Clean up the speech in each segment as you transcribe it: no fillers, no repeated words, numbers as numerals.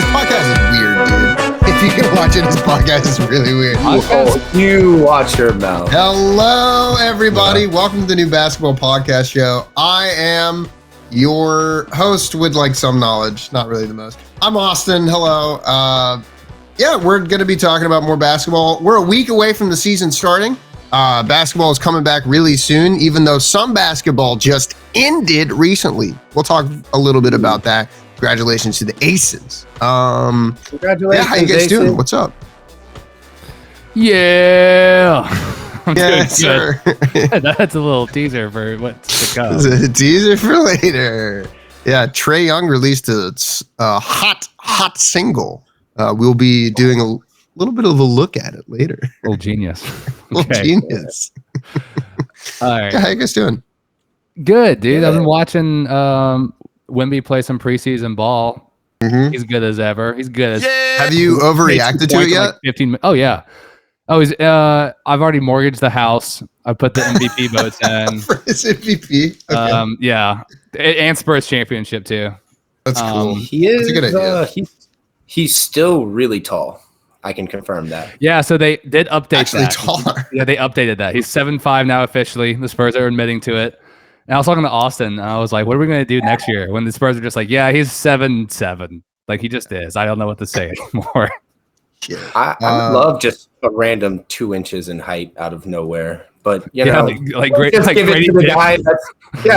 His podcast is weird, dude. If you can watch it, his podcast is really weird. You watch your mouth. Hello, everybody. Welcome to the new basketball podcast show. I am your host with like some knowledge, not really the most. I'm Austin. Hello. We're going to be talking about more basketball. We're a week away from the season starting. Basketball is coming back really soon, even though some basketball just ended recently. We'll talk a little bit about that. Congratulations to the Aces. Congratulations. Yeah, how you guys doing? What's up? Yeah. Yeah, sir. That's a little teaser for what's to come. It's a teaser for later. Yeah, Trae Young released a hot single. We'll be doing a little bit of a look at it later. Little genius. Genius. All right. Yeah, how you guys doing? Good, dude. I've been watching Wemby play some preseason ball. Mm-hmm. He's good as ever. He's good as. Have you overreacted to it yet? Like 15 minutes. Oh yeah. Oh, I've already mortgaged the house. I put the MVP votes in. For his MVP. Okay. Yeah, and Spurs championship too. That's cool. He is. That's a good idea. He's still really tall. I can confirm that. Yeah, so they did update Actually that. taller. Yeah, they updated that. He's 7'5" now officially. The Spurs are admitting to it. And I was talking to Austin. And I was like, what are we going to do next year? When the Spurs are just like, yeah, he's 7'7". Like, he just is. I don't know what to say anymore. Yeah. I love just a random 2 inches in height out of nowhere. But, you know, like great. let's Like give it to the guy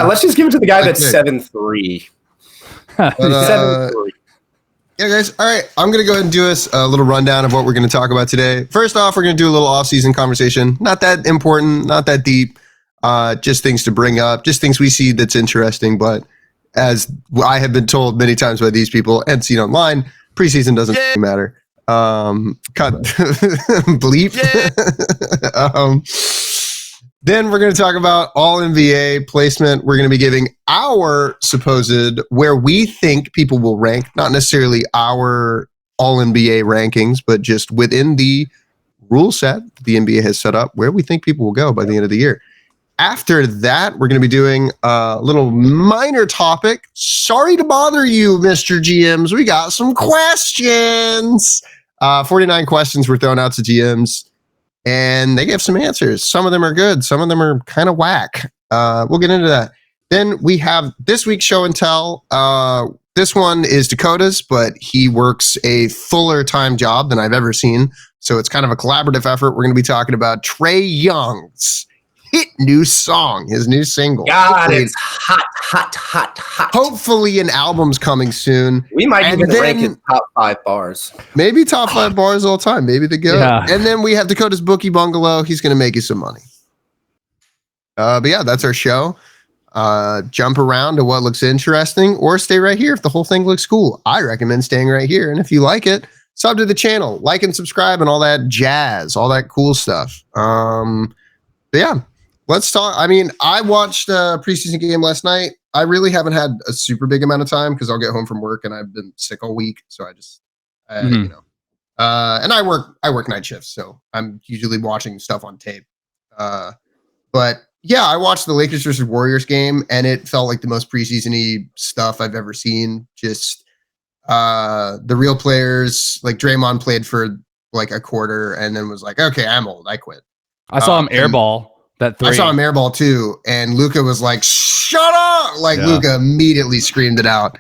let's just give it to the guy that's Okay. 7'3". But, 7'3". Yeah, guys. All right. I'm going to go ahead and do us a little rundown of what we're going to talk about today. First off, we're going to do a little off-season conversation. Not that important, not that deep. Just things to bring up, just things we see that's interesting. But as I have been told many times by these people and seen online, preseason doesn't matter. Cut bleep. Then we're going to talk about all NBA placement. We're going to be giving our supposed where we think people will rank, not necessarily our all NBA rankings, but just within the rule set the NBA has set up, where we think people will go by the end of the year. After that, we're going to be doing a little minor topic. Sorry to bother you, Mr. GMs. We got some questions. 49 questions were thrown out to GMs. And they gave some answers. Some of them are good. Some of them are kind of whack. We'll get into that. Then we have this week's show and tell. This one is Dakota's, but he works a fuller time job than I've ever seen. So it's kind of a collaborative effort. We're going to be talking about Trae Young's hit new song, his new single. God, it's hot. Hopefully an album's coming soon. We might even rank his top 5 bars. Maybe top 5 bars all time. Maybe the go. Yeah. And then we have Dakota's Bookie Bungalow. He's going to make you some money. But yeah, that's our show. Jump around to what looks interesting or stay right here if the whole thing looks cool. I recommend staying right here. And if you like it, sub to the channel, like and subscribe and all that jazz, all that cool stuff. But yeah, let's talk. I mean, I watched a preseason game last night. I really haven't had a super big amount of time because I'll get home from work and I've been sick all week. So I just, you know, and I work night shifts, so I'm usually watching stuff on tape. But yeah, I watched the Lakers versus Warriors game and it felt like the most preseason-y stuff I've ever seen. Just the real players, like Draymond played for like a quarter and then was like, okay, I'm old, I quit. I saw him airball that 3. I saw him airball too, and Luka was like, shut up! Like, Yeah. Luka immediately screamed it out.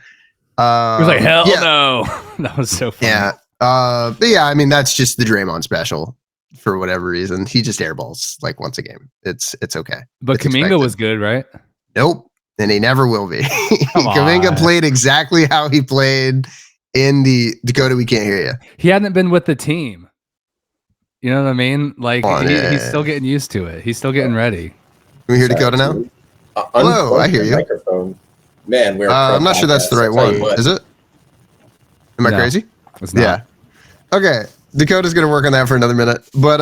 He was like, hell yeah. no. That was so funny. Yeah. But yeah, I mean, that's just the Draymond special for whatever reason. He just airballs like once a game. It's okay. But It's Kuminga expected. was good, right? Nope. And he never will be. Come Kuminga on. played exactly how he played in the Dakota. We can't hear you. He hadn't been with the team. You know what I mean? Like, Come on, he's still getting used to it. He's still getting ready. Can we hear Dakota now? Hello, I hear you. Microphone. Man, we're. I'm not sure that's the right one. Is it? Am I No. crazy? It's not. Yeah. Okay. Dakota's going to work on that for another minute. But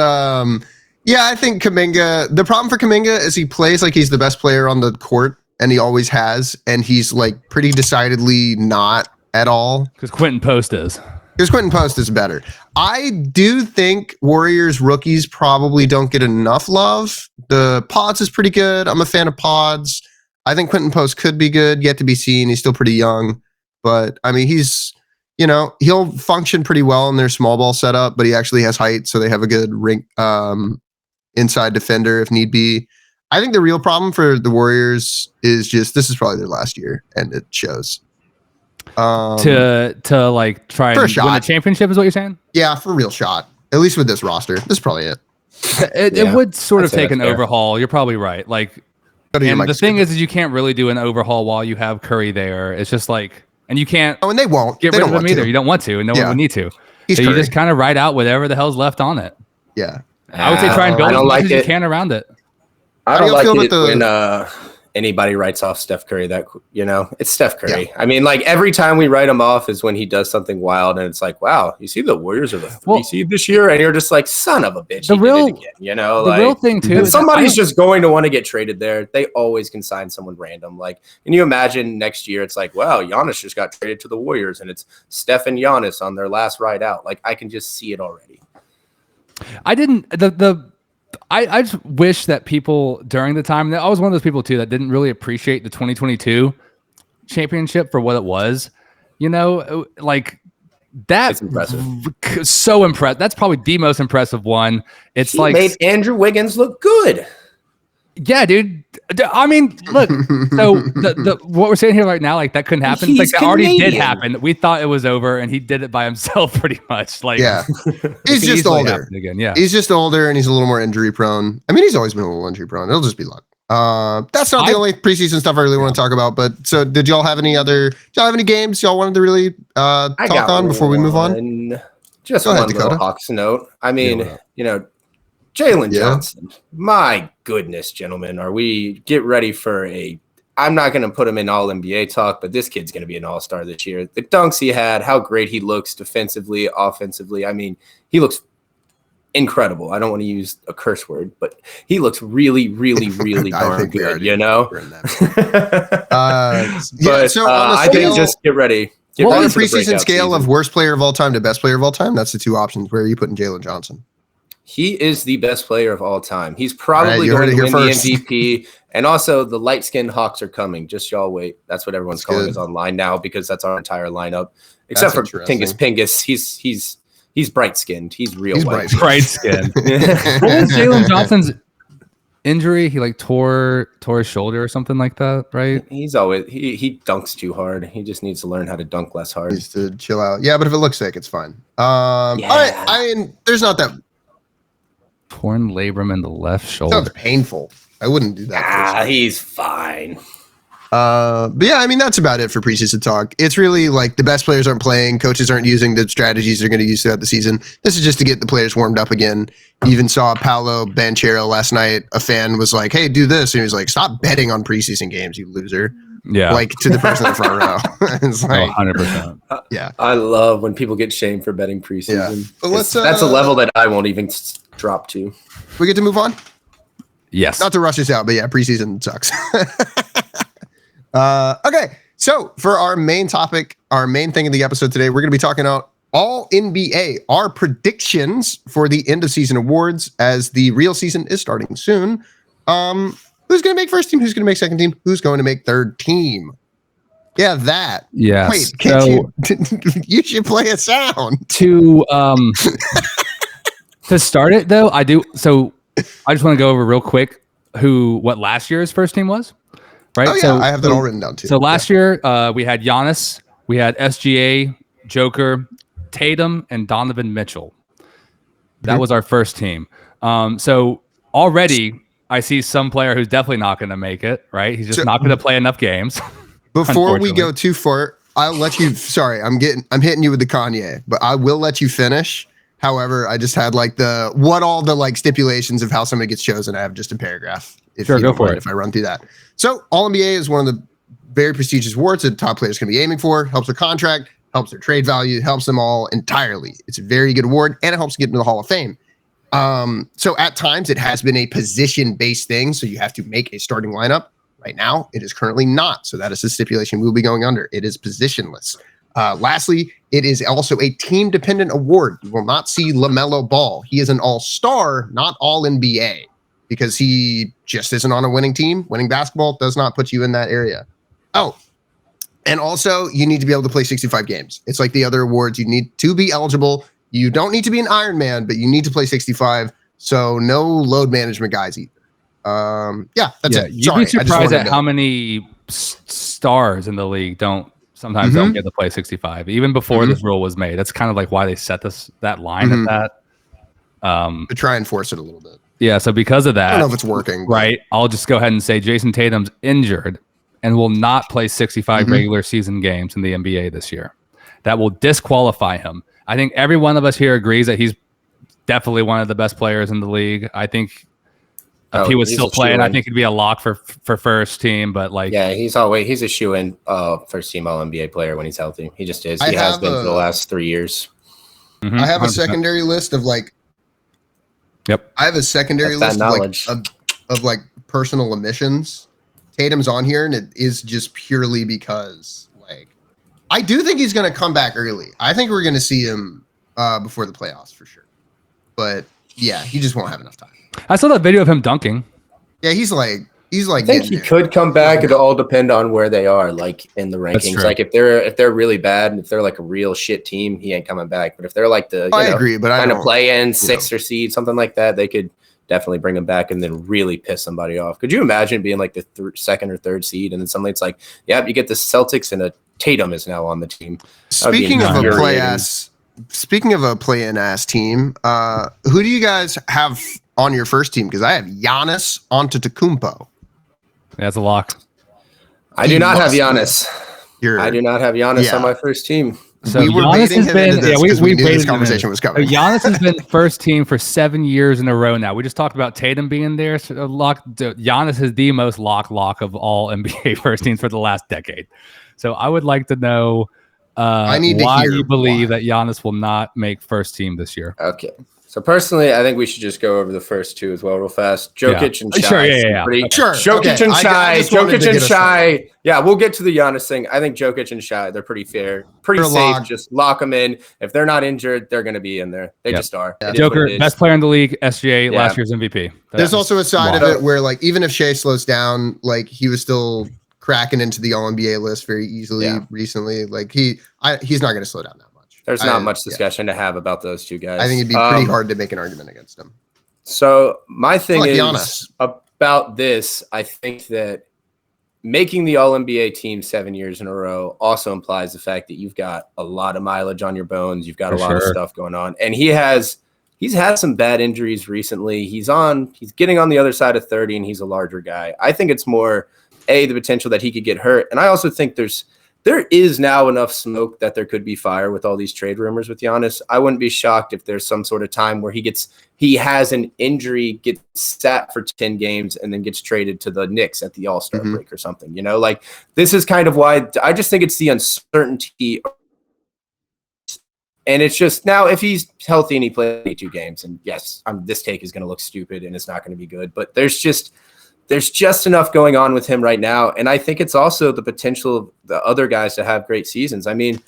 yeah, I think Kuminga, the problem for Kuminga is he plays like he's the best player on the court, and he always has. And he's like pretty decidedly not at all. Because Quentin Post is. Because Quentin Post is better. I do think Warriors rookies probably don't get enough love. The Pods is pretty good. I'm a fan of Pods. I think Quentin Post could be good, yet to be seen. He's still pretty young. But, I mean, he's he'll function pretty well in their small ball setup, but he actually has height, so they have a good ring inside defender if need be. I think the real problem for the Warriors is just this is probably their last year, and it shows. To like try and win a championship is what you're saying? Yeah, for a real shot. At least with this roster, this is probably it. It would sort of take an overhaul. You're probably right. Like, and the thing is you can't really do an overhaul while you have Curry there. It's just like, and you can't. Oh, and they won't get rid of him either. You don't want to, and no one would need to. So you just kind of ride out whatever the hell's left on it. Yeah, I would say try and build as much as you can around it. I don't like it when anybody writes off Steph Curry. It's Steph Curry. Yeah. I mean, like every time we write him off is when he does something wild, and it's like, wow, you see the Warriors are the 3 seed this year, and you're just like, son of a bitch. The real thing too. Is somebody's just going to want to get traded there. They always can sign someone random. Like, can you imagine next year? It's like, wow, Giannis just got traded to the Warriors, and it's Steph and Giannis on their last ride out. Like, I can just see it already. I just wish that people during the time, I was one of those people too that didn't really appreciate the 2022 championship for what it was. Like that's impressive. So impressed. That's probably the most impressive one. It's he made Andrew Wiggins look good. Yeah, dude. I mean, look. So the what we're saying here right now, like that couldn't happen. It's like that already did happen. We thought it was over, and he did it by himself, pretty much. Like, yeah, he's just older. Again. Yeah, he's just older, and he's a little more injury prone. I mean, he's always been a little injury prone. It'll just be luck. That's not the only preseason stuff I really want to talk about. But so, did y'all have any games y'all wanted to really talk on before we move on? Just one little Hawks note. I mean, Jalen Johnson, my goodness, gentlemen, get ready for I'm not going to put him in all NBA talk, but this kid's going to be an all-star this year. The dunks he had, how great he looks defensively, offensively. I mean, he looks incredible. I don't want to use a curse word, but he looks really, really, really darn good, I think just get ready. On the preseason scale of worst player of all time to best player of all time, that's the two options. Where are you putting Jalen Johnson? He is the best player of all time. He's probably going to win the MVP. And also, the light-skinned Hawks are coming. Just y'all wait. That's what everyone's calling us online now because that's our entire lineup. Except for Pingus. He's bright-skinned. He's real white. Bright-skinned. What was Jalen Johnson's injury? He tore his shoulder or something like that, right? He's always he dunks too hard. He just needs to learn how to dunk less hard. He needs to chill out. Yeah, but if it looks sick, it's fine. All right. I mean, there's not that. Torn labrum in the left shoulder. Sounds painful. I wouldn't do that. He's fine. But yeah, I mean, that's about it for preseason talk. It's really like the best players aren't playing. Coaches aren't using the strategies they're going to use throughout the season. This is just to get the players warmed up again. You even saw Paolo Banchero last night. A fan was like, hey, do this. And he was like, stop betting on preseason games, you loser. Yeah. Like to the person in the front row. It's like 100%. Yeah. I love when people get shamed for betting preseason. Yeah. But that's a level that I won't even drop to. We get to move on? Yes. Not to rush this out, but yeah, preseason sucks. Okay. So for our main topic, our main thing of the episode today, we're going to be talking about all NBA, our predictions for the end of season awards as the real season is starting soon. Who's going to make first team? Who's going to make second team? Who's going to make third team? Yeah, that. Yeah. Wait, can't you should play a sound. To start it though, I do. So I just want to go over real quick what last year's first team was. Right. Oh, yeah, so I have that all written down too. So last year we had Giannis, we had SGA, Joker, Tatum, and Donovan Mitchell. That was our first team. So already I see some player who's definitely not going to make it. Right. He's just not going to play enough games. Before we go too far, I'll let you. Sorry, I'm hitting you with the Kanye, but I will let you finish. However, I just had all the stipulations of how somebody gets chosen. I have just a paragraph. Sure, go for it. If I run through that. So All NBA is one of the very prestigious awards that top players can be aiming for. Helps their contract, helps their trade value, helps them all entirely. It's a very good award, and it helps get into the Hall of Fame. So at times it has been a position-based thing. So you have to make a starting lineup. Right now, it is currently not. So that is the stipulation we'll be going under. It is positionless. Lastly, it is also a team-dependent award. You will not see LaMelo Ball. He is an all-star, not all-NBA, because he just isn't on a winning team. Winning basketball does not put you in that area. Oh, And also, you need to be able to play 65 games. It's like the other awards. You need to be eligible. You don't need to be an Iron Man, but you need to play 65. So no load management guys either. That's it. You'd be surprised at how many stars in the league don't get to play 65, even before this rule was made. That's kind of like why they set that line at that. To try and force it a little bit. Yeah, so because of that, I don't know if it's working. Right, I'll just go ahead and say Jason Tatum's injured and will not play 65 regular season games in the NBA this year. That will disqualify him. I think every one of us here agrees that he's definitely one of the best players in the league. I think if he was still playing, I think he'd be a lock for first team. But he's a shoe-in first team All NBA player when he's healthy. He just is. He has been for the last 3 years. I have a secondary list of Yep. I have a secondary list of personal omissions. Tatum's on here, and it is just purely because I do think he's going to come back early. I think we're going to see him before the playoffs for sure. But yeah, he just won't have enough time. I saw that video of him dunking. Yeah, he's like. I think he could come back. It'll all depend on where they are, in the rankings. Like if they're really bad, and if they're like a real shit team, he ain't coming back. But if they're like I agree, but kind of play in sixth or seed, something like that, they could definitely bring him back and then really piss somebody off. Could you imagine being like the second or third seed, and then suddenly it's like, yeah, you get the Celtics and a Tatum is now on the team. Speaking of a play-in ass team, who do you guys have on your first team? Because I have Giannis Antetokounmpo. That's a lock. I do not have Giannis. I do not have Giannis on my first team. So we were baiting him into this because we knew this conversation was coming. So Giannis has been first team for 7 years in a row now. We just talked about Tatum being there. So Giannis is the most lock of all NBA first teams for the last decade. So I would like to know why you believe that Giannis will not make first team this year. Okay. So personally, I think we should just go over the first two as well, real fast. Jokic and Shai. Sure. Jokic and Shai. Jokic and Shai. Yeah, we'll get to the Giannis thing. I think Jokic and Shai, they're pretty fair, pretty safe. Locked. Just lock them in. If they're not injured, they're going to be in there. They just are. Yeah. Joker, best player in the league, SGA, last year's MVP. There's also a side of it where, even if Shai slows down, he was still cracking into the All NBA list very easily recently. He's not going to slow down now. There's not much discussion to have about those two guys. I think it'd be pretty hard to make an argument against them. So my thing is Giannis. About this, I think that making the All-NBA team 7 years in a row also implies the fact that you've got a lot of mileage on your bones. You've got a lot of stuff going on. And he's had some bad injuries recently. He's getting on the other side of 30, and he's a larger guy. I think it's more, the potential that he could get hurt. And I also think there is now enough smoke that there could be fire with all these trade rumors with Giannis. I wouldn't be shocked if there's some sort of time where he has an injury, gets sat for 10 games, and then gets traded to the Knicks at the All-Star break or something. This is kind of why I just think it's the uncertainty. And it's just now if he's healthy and he plays 2 games, and yes, this take is going to look stupid and it's not going to be good, but there's just enough going on with him right now. And I think it's also the potential of the other guys to have great seasons. I mean,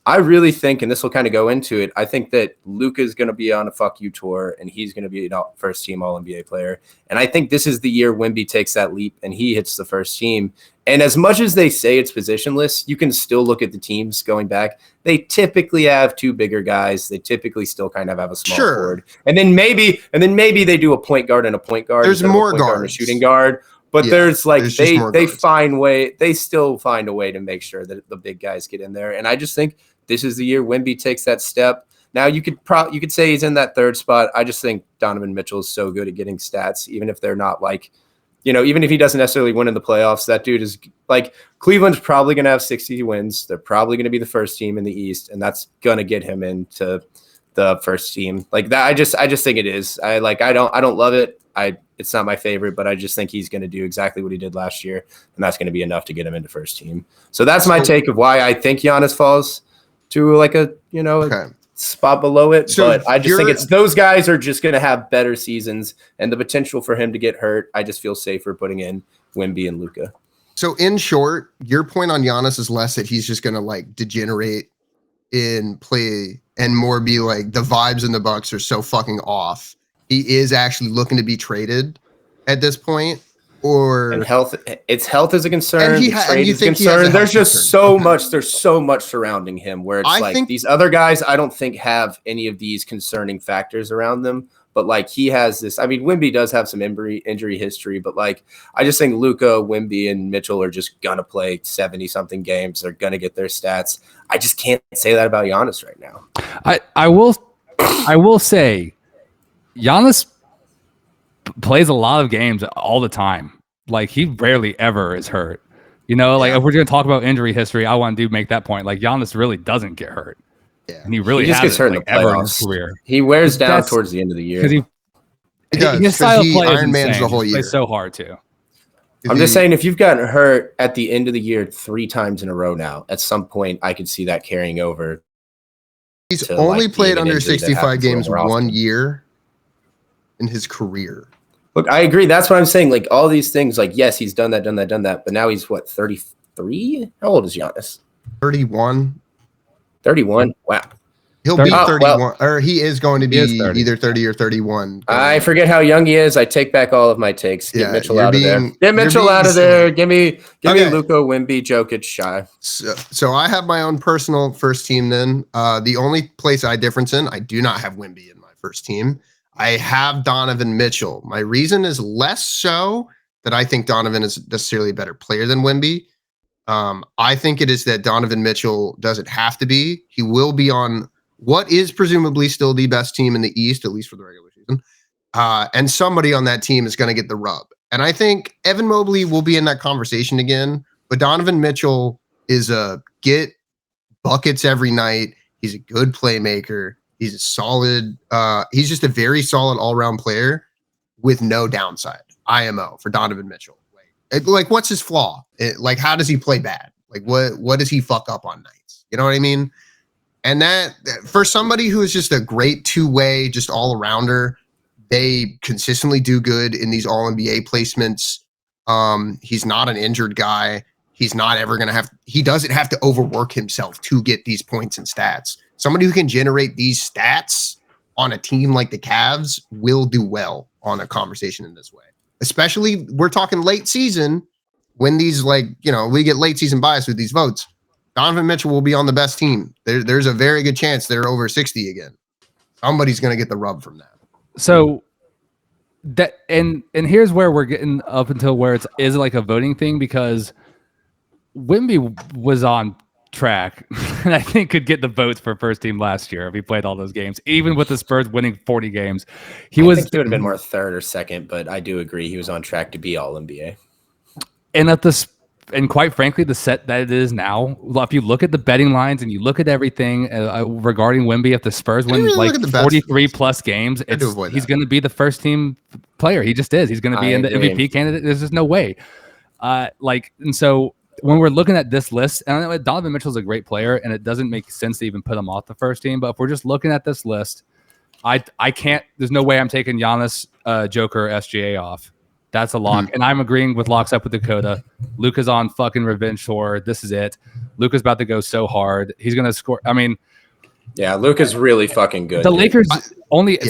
I really think, and this will kind of go into it, I think that Luka is going to be on a fuck you tour, and he's going to be a first team All-NBA player. And I think this is the year Wemby takes that leap and he hits the first team. And as much as they say it's positionless, you can still look at the teams going back. They typically have 2 bigger guys. They typically still kind of have a small forward. And then maybe they do a point guard and a point guard. There's more guards. And a shooting guard. But they still find a way to make sure that the big guys get in there. And I just think this is the year Wemby takes that step. Now you could say he's in that 3rd spot. I just think Donovan Mitchell is so good at getting stats, even if they're not even if he doesn't necessarily win in the playoffs, that dude is Cleveland's probably going to have 60 wins. They're probably going to be the first team in the East, and that's going to get him into the first team like that. I just think it is. I don't love it. It's not my favorite, but I just think he's going to do exactly what he did last year, and that's going to be enough to get him into first team. So that's my take of why I think Giannis falls to a spot below it. So but I just think those guys are just going to have better seasons, and the potential for him to get hurt, I just feel safer putting in Wemby and Luka. So in short, your point on Giannis is less that he's just going to degenerate in play and more be the vibes in the Bucks are so fucking off. He is actually looking to be traded at this point, or and health. Its health is a concern. And trade is a concern. There's just so much. There's so much surrounding him where it's these other guys. I don't think have any of these concerning factors around them. But like he has this. I mean, Wemby does have some injury history, but like I just think Luka, Wemby, and Mitchell are just gonna play 70-something games. They're gonna get their stats. I just can't say that about Giannis right now. I will say, Giannis plays a lot of games all the time. Like he rarely ever is hurt. You know, like if we're gonna talk about injury history, I want to make that point. Like Giannis really doesn't get hurt. Yeah. And he really just gets hurt in the playoffs. In his career. He wears down towards the end of the year. Because his style of play Iron Man's the whole year. He plays so hard too. I'm just saying, if you've gotten hurt at the end of the year 3 times in a row now, at some point I could see that carrying over. He's only played under 65 games 1 year in his career. Look, I agree. That's what I'm saying. Like all these things, like yes, he's done that. But now he's what, 33? How old is Giannis? 31. 31. Wow. He'll be 31, or he is going to be either 30 or 31. I forget how young he is. I take back all of my takes. Get Mitchell out of there. Get Mitchell out of there. Give me Luka, Wemby, Jokic, Shy. So I have my own personal first team then. The only place I difference in, I do not have Wemby in my first team. I have Donovan Mitchell. My reason is less so that I think Donovan is necessarily a better player than Wemby. I think it is that Donovan Mitchell doesn't have to be. He will be on what is presumably still the best team in the East, at least for the regular season. And somebody on that team is going to get the rub. And I think Evan Mobley will be in that conversation again. But Donovan Mitchell is a get buckets every night. He's a good playmaker. He's a solid. He's just a very solid all-around player with no downside. IMO for Donovan Mitchell. Like, what's his flaw? Like, how does he play bad? Like, what does he fuck up on nights? You know what I mean? And that, for somebody who is just a great two-way, just all-arounder, they consistently do good in these all-NBA placements. He's not an injured guy. He's not ever going to have – he doesn't have to overwork himself to get these points and stats. Somebody who can generate these stats on a team like the Cavs will do well on a conversation in this way. Especially, we're talking late season when these, like, you know, we get late season bias with these votes. Donovan Mitchell will be on the best team. There's a very good chance they're over 60 again. Somebody's going to get the rub from that. So that and here's where we're getting up until where it is like a voting thing, because Wemby was on track and I think could get the votes for first team last year if he played all those games, even with the Spurs winning 40 games. He would have been more third or second, but I do agree he was on track to be all NBA. And quite frankly, the set that it is now, if you look at the betting lines and you look at everything regarding Wemby, if the Spurs win like 43 plus games, he's going to be the first team player. He just is. He's going to be in the MVP candidate. There's just no way. And so when we're looking at this list, and Donovan Mitchell's a great player, and it doesn't make sense to even put him off the first team. But if we're just looking at this list, I can't. There's no way I'm taking Giannis, Joker, SGA off. That's a lock. And I'm agreeing with locks up with Dakota. Luka's on fucking revenge tour. This is it. Luka's about to go so hard. He's going to score. I mean, yeah, Luka's really fucking good. The Lakers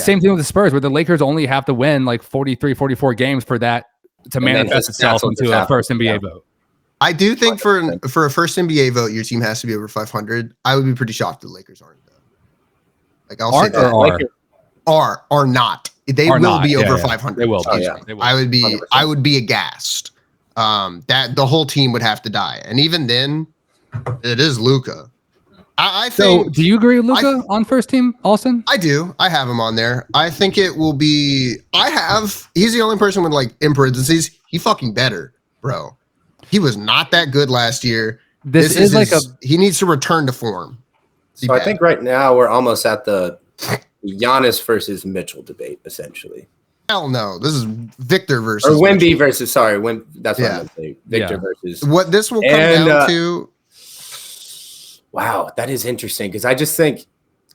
same thing with the Spurs, where the Lakers only have to win like 43, 44 games for that to manifest itself into a first NBA vote. I do think for a first NBA vote, your team has to be over 500. I would be pretty shocked if the Lakers aren't, though. Like, I'll say that. Are not. They will be over 500. They will. They will. I would be aghast. That the whole team would have to die, and even then, it is Luka. I think. So, do you agree with Luka on first team, Austin? I do. I have him on there. I think it will be. He's the only person with, like, in parentheses, he fucking better, bro. He was not that good last year. This is like he needs to return to form. So I think right now we're almost at the Giannis versus Mitchell debate, essentially. Hell no. This is Victor versus or Wemby Mitchell. Versus sorry, that's what I'm saying. Victor versus what this will come down to. Wow, that is interesting, because I just think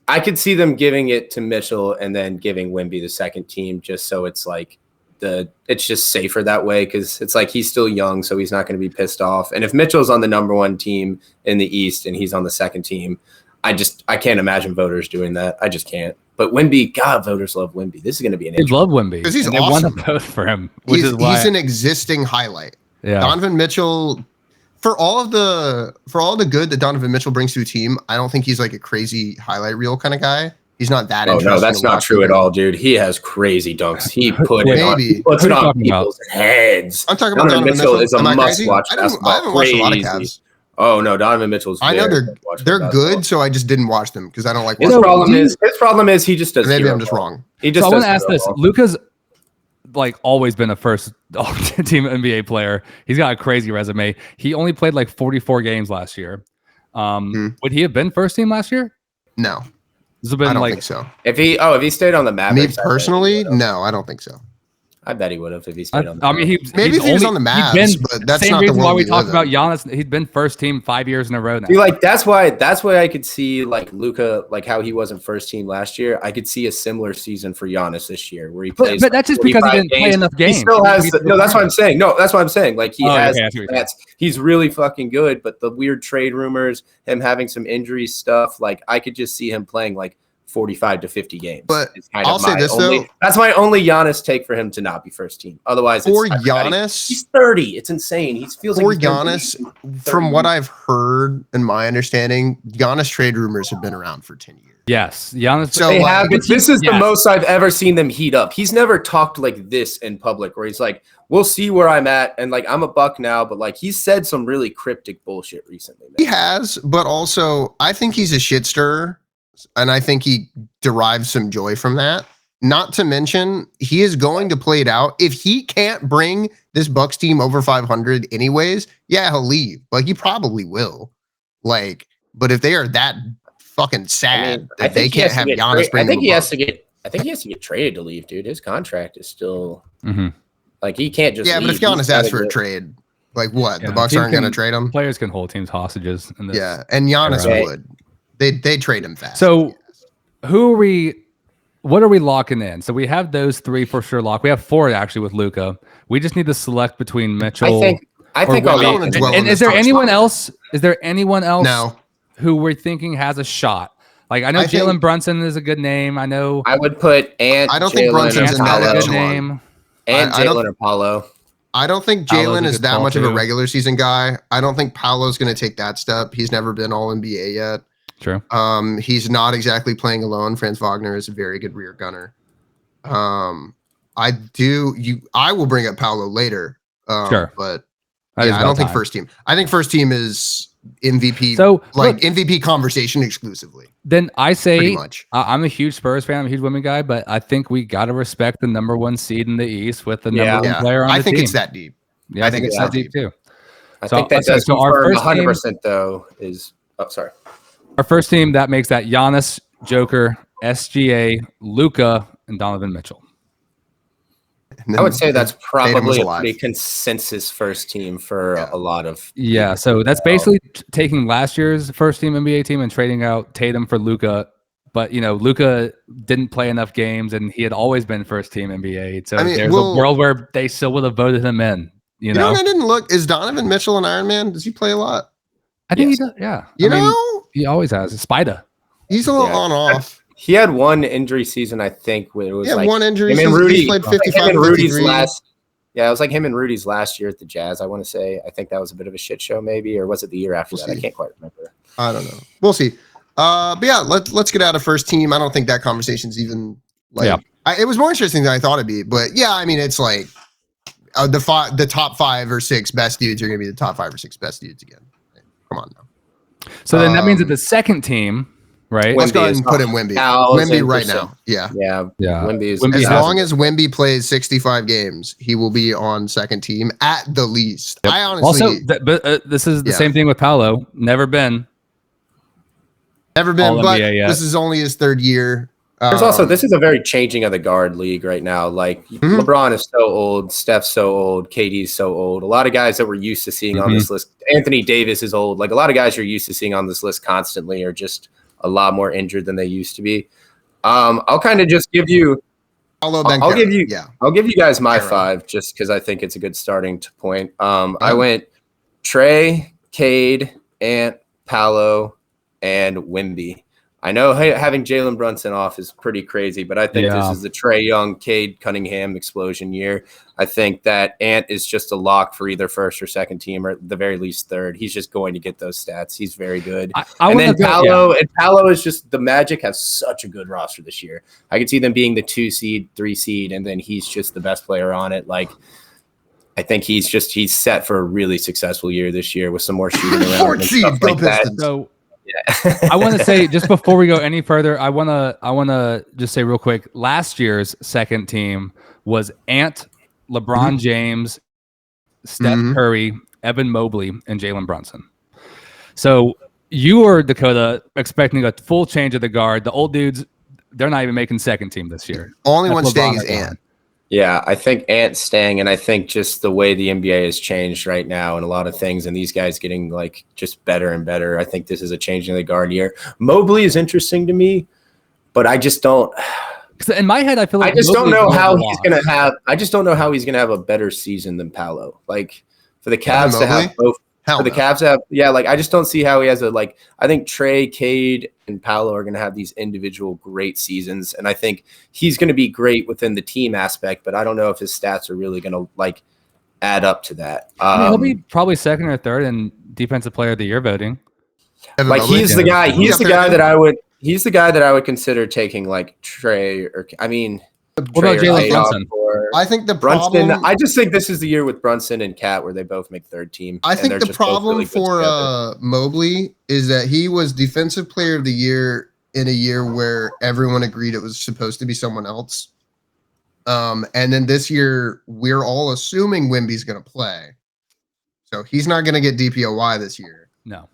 I could see them giving it to Mitchell and then giving Wemby the second team, just so it's like it's just safer that way, because it's like he's still young, so he's not going to be pissed off. And if Mitchell's on the number one team in the East and he's on the second team, I can't imagine voters doing that. I just can't. But Wemby, God, voters love Wemby. This is going to be an. They love Wemby because he's and awesome. They want to vote for him, which is why he's an existing highlight. Yeah, Donovan Mitchell. For all the good that Donovan Mitchell brings to a team, I don't think he's like a crazy highlight reel kind of guy. He's not that interesting. No, that's not true at all, dude. He has crazy dunks. He puts it on people's heads. I'm talking about Donovan Mitchell. Is a must-watch basketball. I haven't watched a lot of Cavs. Oh no, Donovan Mitchell's. I know they're good, so I just didn't watch them because I don't like. His problem is he just does. Maybe I'm just wrong. He just. So I want to ask this: Luka's like always been a first team NBA player. He's got a crazy resume. He only played like 44 games last year. Would he have been first team last year? No. I don't think so. If he stayed on the Mavericks, me personally, no, I don't think so. I bet he would have if he stayed on. I mean, maybe if he was on the Mavs, but that's not the world why we talked about Giannis. He's been first team 5 years in a row now. See, like that's why I could see like Luka, like how he wasn't first team last year. I could see a similar season for Giannis this year where he plays. But that's just because he didn't play enough games. He still has. That's what I'm saying. No, that's what I'm saying. Like he has. He's really fucking good. But the weird trade rumors, him having some injury stuff, like I could just see him playing like 45 to 50 games. But I'll say this though. That's my only Giannis take for him to not be first team. Otherwise, for Giannis, he's 30. It's insane. He feels for Giannis. From what I've heard and my understanding, Giannis trade rumors have been around for 10 years. Yes, Giannis. So they have. But this is the most I've ever seen them heat up. He's never talked like this in public, where he's like, "We'll see where I'm at," and like I'm a buck now. But like he's said some really cryptic bullshit recently. Man. He has, but also I think he's a shit stirrer. And I think he derives some joy from that. Not to mention, he is going to play it out. If he can't bring this Bucks team over 500 anyways, yeah, he'll leave. Like, he probably will. Like, but if they are that fucking sad that they can't have Giannis bring them I think he has to get traded to leave, dude. His contract is still like he can't just leave. But if Giannis asks for a trade, like what? The Bucks aren't going to trade him? Players can hold teams hostages. And Giannis would. They trade him fast. So what are we locking in? So we have those three for sure locked. We have four actually with Luka. We just need to select between Mitchell. I think and is there anyone else? Is there anyone else No. who we're thinking has a shot? Like I know Jalen Brunson is a good name. I know I would put I don't think Brunson's in that good name. And Jalen or Paulo. I don't think Jalen is that much of a regular season guy. I don't think Paolo's going to take that step. He's never been all NBA yet. True. He's not exactly playing alone. Franz Wagner is a very good rear gunner. I will bring up Paolo later. Sure. But I don't think first team. I think first team is MVP. So MVP conversation exclusively. Then I say much. I'm a huge Spurs fan. I'm a huge women guy, but I think we got to respect the number one seed in the East with the number one player on the team. I think it's that deep. Yeah, I think it's that deep too. I think that does confirm 100% though is sorry. Our first team that makes that Giannis, Joker, SGA, Luka, and Donovan Mitchell. I would say that's probably a pretty consensus first team for a lot of. Yeah, so that's basically taking last year's first team NBA team and trading out Tatum for Luka. But, Luka didn't play enough games, and he had always been first team NBA. So there's a world where they still would have voted him in. You know, I didn't look. Is Donovan Mitchell an Iron Man? Does he play a lot? I think he does. Yeah. He always has. Spider. He's a little on off. He had one injury season, I think. Where it was one injury season. He played 55 and Rudy's last. Yeah, it was like him and Rudy's last year at the Jazz. I want to say. I think that was a bit of a shit show, maybe, or was it the year after that? I can't quite remember. I don't know. We'll see. But yeah, let's get out of first team. I don't think that conversation's even it was more interesting than I thought it'd be. But yeah, I mean, it's like the top 5 or 6 best dudes are going to be the top 5 or 6 best dudes again. Come on now. So then that means that the second team, right? Let's go ahead and put in Wemby. Wemby right now. Yeah. Wemby as long as Wemby plays 65 games, he will be on second team at the least. Yep. I honestly this is the same thing with Paolo. Never been, but this is only his third year. There's also this is a very changing of the guard league right now. Like LeBron is so old, Steph's so old, KD's so old. A lot of guys that we're used to seeing on this list. Anthony Davis is old. Like a lot of guys you're used to seeing on this list constantly are just a lot more injured than they used to be. I'll kind of just give you. I'll give you guys my 5 just because I think it's a good starting point. I went Trey, Cade, Ant, Paolo, and Wemby. I know having Jalen Brunson off is pretty crazy, but I think this is the Trae Young, Cade Cunningham explosion year. I think that Ant is just a lock for either first or second team, or at the very least third. He's just going to get those stats. He's very good. And then Paolo is just, the Magic have such a good roster this year. I could see them being the 2 seed, 3 seed, and then he's just the best player on it. Like, I think he's set for a really successful year this year with some more shooting around and stuff like that. So, I want to say, just before we go any further, I want to just say real quick, last year's second team was Ant, LeBron James, Steph Curry, Evan Mobley, and Jalen Brunson. So you were, Dakota, expecting a full change of the guard. The old dudes, they're not even making second team this year. Only one staying is Ant. Yeah, I think Ant's staying, and I think just the way the NBA has changed right now and a lot of things, and these guys getting like just better and better. I think this is a change in the guard year. Mobley is interesting to me, but I just don't. In my head, I feel like I just don't know how he's gonna have. I just don't know how he's gonna have a better season than Paolo. Like for the Cavs to have both. For the Cavs to have, like I just don't see how he has a like. I think Trae, Cade, and Paolo are going to have these individual great seasons, and I think he's going to be great within the team aspect. But I don't know if his stats are really going to like add up to that. He'll be probably second or third in Defensive Player of the Year voting. Like he's the guy. He's the guy that I would. He's the guy that I would consider taking like Trae or. I mean, what about Jalen Brunson? I think the Brunson. problem. I just think this is the year with Brunson and Cat where they both make third team. I think the problem really for Mobley is that he was Defensive Player of the Year in a year where everyone agreed it was supposed to be someone else. And then this year, we're all assuming Wemby's going to play, so he's not going to get DPOY this year. No.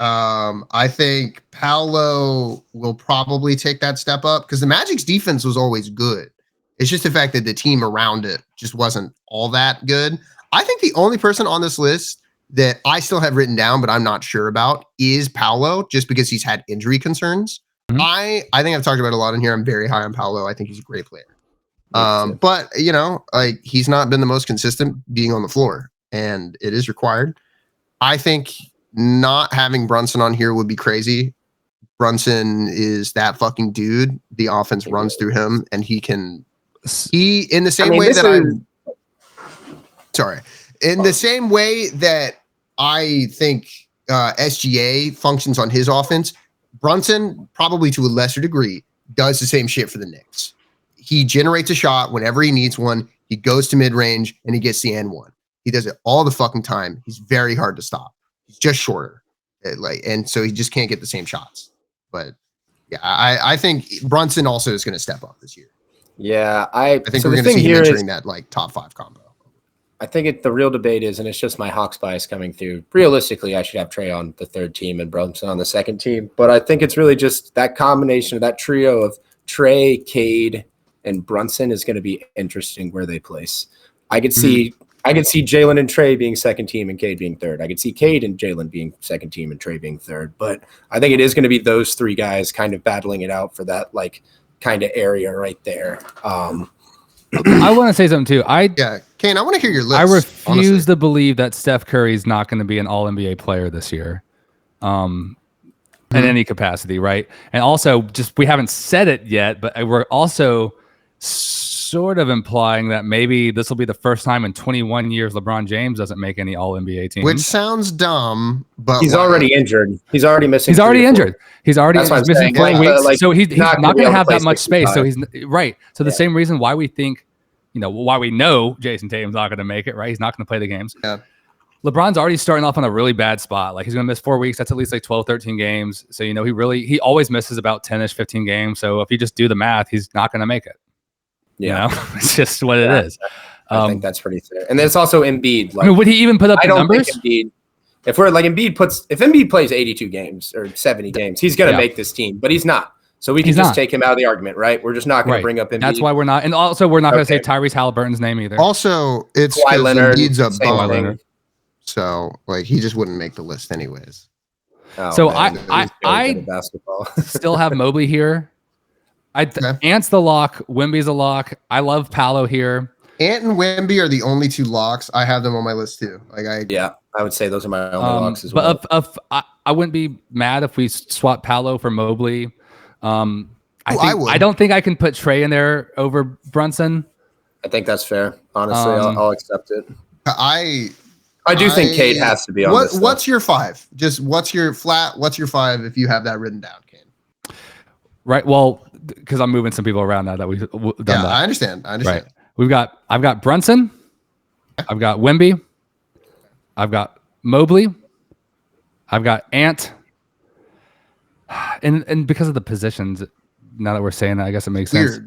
I think Paolo will probably take that step up because the Magic's defense was always good. It's just the fact that the team around it just wasn't all that good. I think the only person on this list that I still have written down, but I'm not sure about, is Paolo, just because he's had injury concerns. I think I've talked about it a lot in here. I'm very high on Paolo. I think he's a great player. But, you know, like he's not been the most consistent being on the floor, and it is required. I think not having Brunson on here would be crazy. Brunson is that fucking dude. The offense runs through him, and he can. In the same way that I think SGA functions on his offense, Brunson, probably to a lesser degree, does the same shit for the Knicks. He generates a shot whenever he needs one. He goes to mid-range and he gets the N1. He does it all the fucking time. He's very hard to stop. He's just shorter, and so he just can't get the same shots. But yeah, I think Brunson also is going to step up this year. Yeah, I think we're going to see him entering that like top 5 combo. I think the real debate is, and it's just my Hawks bias coming through. Realistically, I should have Trae on the third team and Brunson on the second team. But I think it's really just that combination of that trio of Trae, Cade, and Brunson is going to be interesting where they place. I could see Jalen and Trae being second team and Cade being third. I could see Cade and Jalen being second team and Trae being third. But I think it is going to be those 3 guys kind of battling it out for that like kind of area right there. I want to say something too. Kane, I want to hear your list. I refuse to believe that Steph Curry is not going to be an All-NBA player this year, in any capacity, right? And also, just we haven't said it yet, but we're also sort of implying that maybe this will be the first time in 21 years LeBron James doesn't make any All-NBA teams. Which sounds dumb, but he's already injured. He's already missing. He's already injured. He's already missing 4 weeks. So he's not going to have that much space. So he's right. So the same reason why we think, why we know Jason Tatum's not going to make it, right? He's not going to play the games. Yeah. LeBron's already starting off on a really bad spot. Like he's going to miss 4 weeks. That's at least like 12, 13 games. So, he always misses about 10-ish, 15 games. So if you just do the math, he's not going to make it. Yeah, it's just what it is. I think that's pretty fair. And then it's also Embiid. Like, would he even put up the numbers? Embiid, if Embiid plays 82 games or 70 games, he's going to make this team, but he's not. So we can just take him out of the argument, right? We're just not going to bring up Embiid. That's why we're not. And also, we're not going to say Tyrese Halliburton's name either. Also, it's because Embiid's a bum. So, like, he just wouldn't make the list anyways. I still have Mobley here. Ant's the lock. Wemby's a lock. I love Paolo here. Ant and Wemby are the only 2 locks. I have them on my list too. I would say those are my only locks as well. But I wouldn't be mad if we swap Paolo for Mobley. I don't think I can put Trey in there over Brunson. I think that's fair. Honestly, I'll accept it. I think Cade has to be on this. What's your 5? Just what's your 5 if you have that written down, Kane? Right. Well, because I'm moving some people around now that we've done that. I understand. Right. I've got Brunson. I've got Wemby. I've got Mobley. I've got Ant. And because of the positions, now that we're saying that, I guess it makes sense.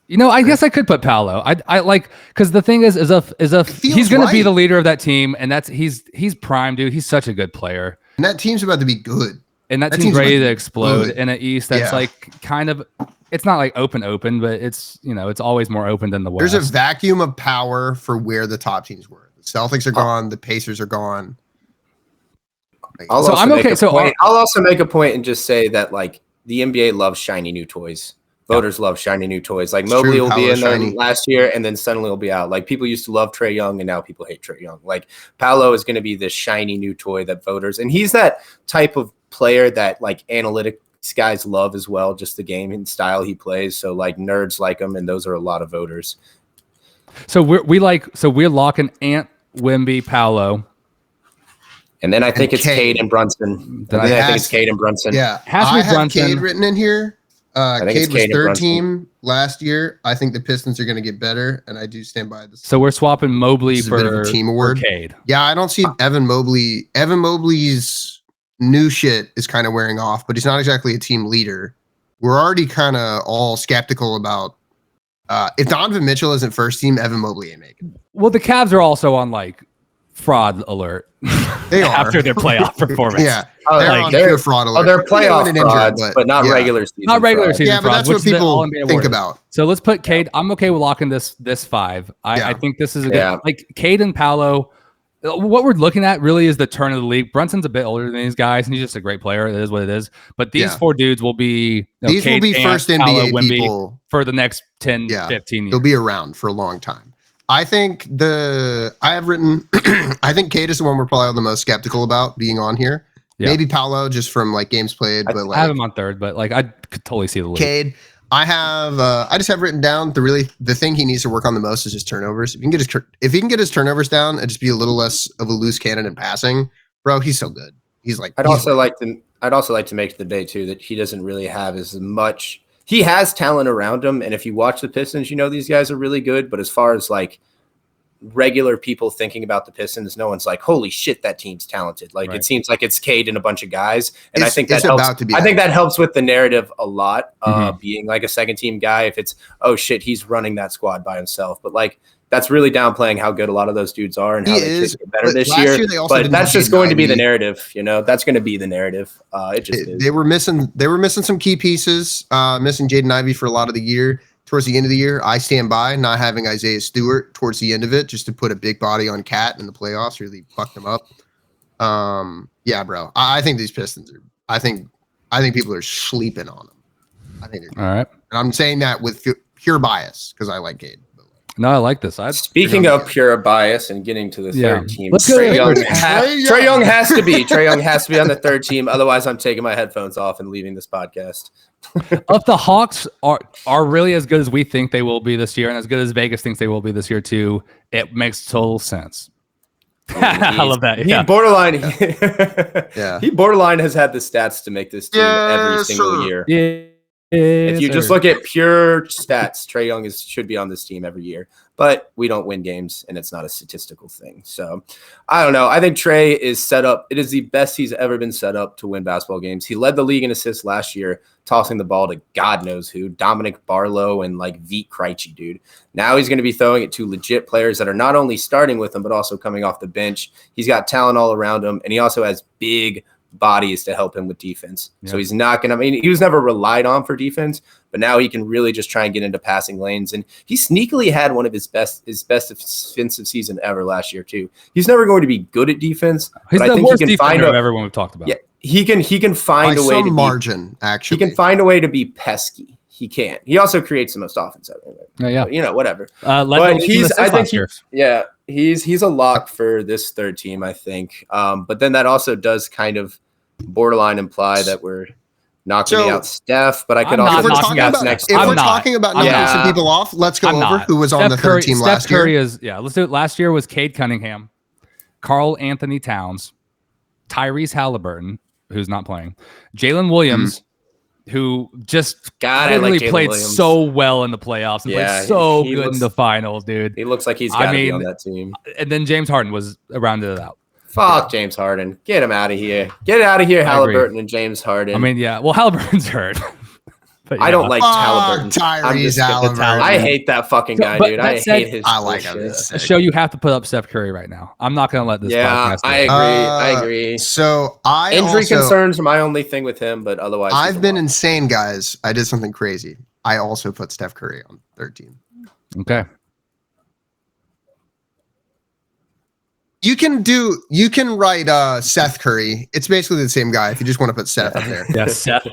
I guess I could put Paolo. I like, because the thing is if he's going to be the leader of that team, and he's prime, dude. He's such a good player, and that team's about to be good. And that team's ready to explode in an East that's like kind of, it's not like open, but it's it's always more open than the West. There's a vacuum of power for where the top teams were. The Celtics are gone. The Pacers are gone. I'll also make a point and just say that like the NBA loves shiny new toys. Voters love shiny new toys. Like Mobley will be in there last year, and then suddenly will be out. Like people used to love Trae Young, and now people hate Trae Young. Like Paolo is going to be this shiny new toy that voters, and he's that type of player that like analytics guys love as well. Just the game and style he plays. So like nerds like him, and those are a lot of voters. So we're locking Ant, Wemby, Paolo. And then I think it's Cade and Brunson. I think it's Cade and Brunson. Yeah, I have Cade written in here. Cade was third team last year. I think the Pistons are going to get better, and I do stand by this. So we're swapping Mobley for a bit of a team award. Cade. Yeah, I don't see Evan Mobley. Evan Mobley's new shit is kind of wearing off, but he's not exactly a team leader. We're already kind of all skeptical about if Donovan Mitchell isn't first team, Evan Mobley ain't making it. Well, the Cavs are also on like fraud alert. They are after their playoff performance. Yeah, they're fraud alert. They're playoff frauds, but not regular season. Not regular season. Yeah, but that's what people think about. So let's put Cade. I'm okay with locking this 5. I think this is a good, like Cade and Paolo. What we're looking at really is the turn of the league. Brunson's a bit older than these guys, and he's just a great player. It is what it is. But these 4 dudes will be these Cade, will be first NBA Paolo, people for the next 10, 15 years. They'll be around for a long time. I think I have written. I think Cade is the one we're probably the most skeptical about being on here. Yeah. Maybe Paolo just from like games played, but like I have him on 3rd, but like I could totally see the league. Cade. I have. I just have written down the thing he needs to work on the most is his turnovers. If he can get his turnovers down and just be a little less of a loose cannon in passing, bro, he's so good. He's like. I'd also like to make the day too that he doesn't really have as much. He has talent around him, and if you watch the Pistons, these guys are really good. But as far as like regular people thinking about the Pistons, no one's like, "Holy shit, that team's talented!" Like it seems like it's Cade and a bunch of guys, and I think that helps. I think that helps with the narrative a lot. Being like a second team guy, if it's oh shit, he's running that squad by himself, but like. That's really downplaying how good a lot of those dudes are and how they should get better this year. But that's just going to be the narrative, That's going to be the narrative. It just is. They were missing some key pieces. Missing Jaden Ivey for a lot of the year. Towards the end of the year, I stand by not having Isaiah Stewart towards the end of it, just to put a big body on Cat in the playoffs. Really fucked them up. Yeah, bro. I think these Pistons are. I think people are sleeping on them. I think they're all right. And I'm saying that with pure bias because I like Cade. No, I like this. Speaking of pure bias and getting to the 3rd team, Trae Young has to be. Trae Young has to be on the 3rd team. Otherwise, I'm taking my headphones off and leaving this podcast. If the Hawks are really as good as we think they will be this year, and as good as Vegas thinks they will be this year too, it makes total sense. I love that. He borderline. He borderline has had the stats to make this team every single year. Yeah. If you just look at pure stats, Trae Young should be on this team every year, but we don't win games and it's not a statistical thing. So I don't know. I think Trae is set up. It is the best he's ever been set up to win basketball games. He led the league in assists last year, tossing the ball to God knows who, Dominic Barlow and like Vít Krejci, dude. Now he's going to be throwing it to legit players that are not only starting with him, but also coming off the bench. He's got talent all around him, and he also has big bodies to help him with defense. Yeah. So he's not going to, he was never relied on for defense, but now he can really just try and get into passing lanes. And he sneakily had one of his best defensive season ever last year too. He's never going to be good at defense. He's the worst defender of everyone we've talked about. Yeah, he can find a way to margin. Actually, he can find a way to be pesky. He can. He also creates the most offense out of it. Yeah. But, whatever. But he's a lock for this 3rd team, I think. But then that also does kind of borderline imply that we're knocking me out Steph, but I could I'm also if we're not talking knocking about, out next. if I'm we're not. talking about knocking some people off, let's go I'm over not. who was on the third team last Steph Curry year. is, let's do it. Last year was Cade Cunningham, Karl Anthony Towns, Tyrese Halliburton, who's not playing, Jalen Williams, who just literally played so well in the playoffs and played so good in the finals, dude. He looks like he's got to be on that team. And then James Harden was rounded it out. Fuck James Harden. Get him out of here. Get out of here, Halliburton and James Harden. I mean, yeah. Well, Halliburton's hurt. But, I don't like Halliburton. Tyrese Halliburton. I hate that fucking guy, dude. I hate his I like him. A show you have to put up Steph Curry right now. I'm not going to let this podcast I agree. So injury concerns are my only thing with him, but otherwise I've been insane, guys. I did something crazy. I also put Steph Curry on third team. Okay. You can write Seth Curry. It's basically the same guy if you just want to put Seth up there. Yeah, Seth.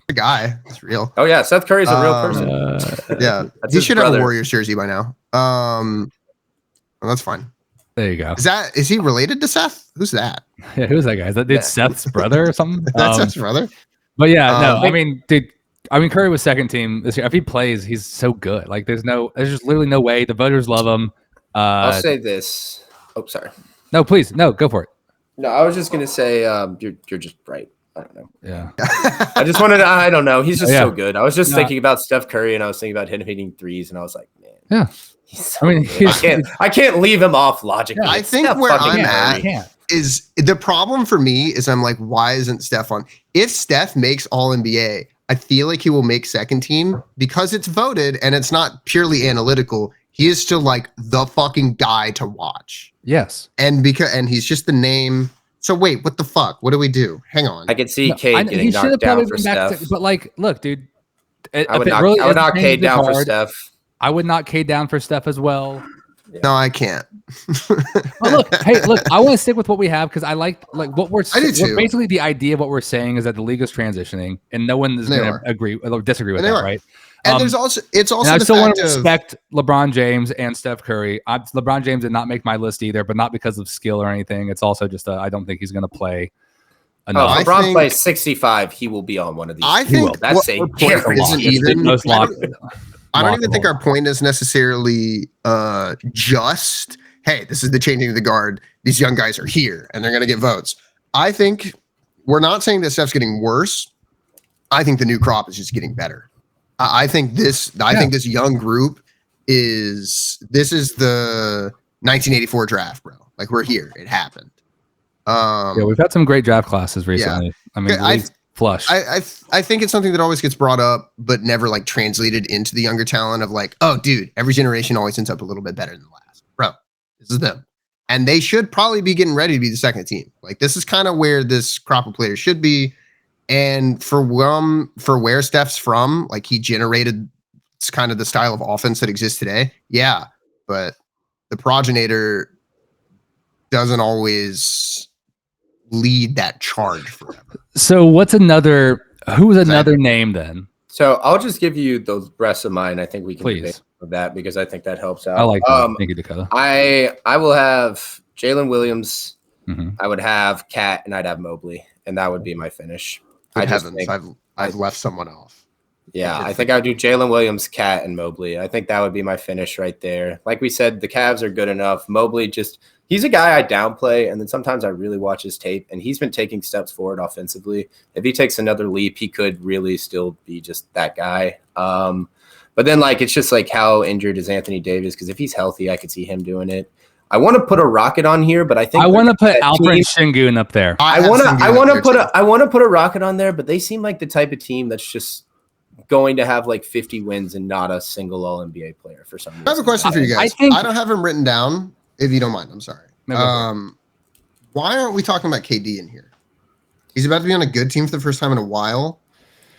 The guy. It's real. Oh yeah, Seth Curry's a real person. Yeah. He should have a Warriors jersey by now. Well, that's fine. There you go. Is he related to Seth? Who's that? Yeah, who's that guy? Is that dude Seth's brother or something? That's Seth's brother. But yeah, no, I mean, dude, Curry was second team this year. If he plays, he's so good. Like there's just literally no way. The voters love him. I'll say this. Oh, sorry. No, please. No, go for it. No, I was just gonna say you're just right. I don't know. Yeah. I just wanted to, I don't know. He's just so good. I was just thinking about Steph Curry and I was thinking about him hitting threes and I was like, man. Yeah. I can't leave him off logically. I think where I'm at is the problem for me is I'm like, why isn't Steph on? If Steph makes all NBA, I feel like he will make second team because it's voted and it's not purely analytical. He is still like the fucking guy to watch. Yes. And he's just the name. So wait, what the fuck? What do we do? Hang on. I could see Cade getting knocked down for Steph. But like, look, dude. I would knock Cade down for Steph. I would knock Cade down for Steph as well. Yeah. No, I can't. Look, I want to stick with what we have because I like what we're. I do too. Basically, the idea of what we're saying is that the league is transitioning, and no one is going to agree or disagree with that, right? And it's also. And I still want to respect LeBron James and Steph Curry. LeBron James did not make my list either, but not because of skill or anything. It's also just I don't think he's going to play. Enough. Oh, LeBron plays 65. He will be on one of these. I think that's a guarantee. I don't even think our point is necessarily just, hey, this is the changing of the guard. These young guys are here and they're going to get votes. I think we're not saying that Steph's getting worse. I think the new crop is just getting better. I think this young group is the 1984 draft, bro. Like we're here. It happened. Yeah, we've had some great draft classes recently. Yeah. I mean, flush. I think it's something that always gets brought up, but never like translated into the younger talent of like, oh, dude, every generation always ends up a little bit better than the last. Bro, this is them. And they should probably be getting ready to be the second team. Like this is kind of where this crop of players should be. And for where Steph's from, like he generated it's kind of the style of offense that exists today. Yeah. But the progenitor doesn't always lead that charge forever. So who's another name then? So I'll just give you the rest of mine. I think we can debate with that because I think that helps out. I like that. Thank you, Dakota. I will have Jalen Williams. Mm-hmm. I would have Cat and I'd have Mobley, and that would be my finish. I've left someone off. Yeah, I think I would do Jalen Williams, Cat, and Mobley. I think that would be my finish right there. Like we said, the Cavs are good enough. Mobley he's a guy I downplay, and then sometimes I really watch his tape, and he's been taking steps forward offensively. If he takes another leap, he could really still be just that guy. But then, like, it's just like how injured is Anthony Davis? Because if he's healthy, I could see him doing it. I want to put a Rocket on here, but I think I want to put Alfred Şengün up there. I want to put a Rocket on there, but they seem like the type of team that's just going to have like 50 wins and not a single All-NBA player for some reason. I have a question for you guys. I don't have him written down. If you don't mind, I'm sorry. No, why aren't we talking about KD in here? He's about to be on a good team for the first time in a while.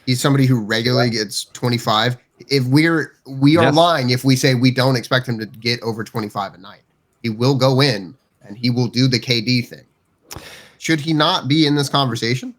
He's somebody who regularly gets 25. If we are lying if we say we don't expect him to get over 25 a night. He will go in and he will do the KD thing. Should he not be in this conversation?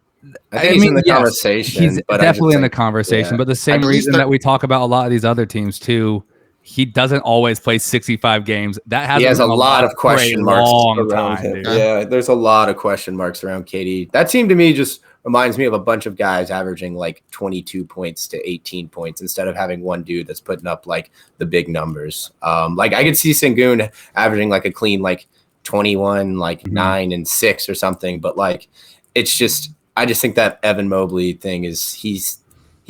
I think he's in the conversation. He's definitely in the conversation, but the same reason that we talk about a lot of these other teams too. He doesn't always play 65 games. He has a lot of question marks around him. Yeah, there's a lot of question marks around KD. That team to me just reminds me of a bunch of guys averaging like 22 points to 18 points instead of having one dude that's putting up like the big numbers. Like I could see Sengun averaging like a clean like 21, like 9 and 6 or something, but like it's just I just think that Evan Mobley thing is he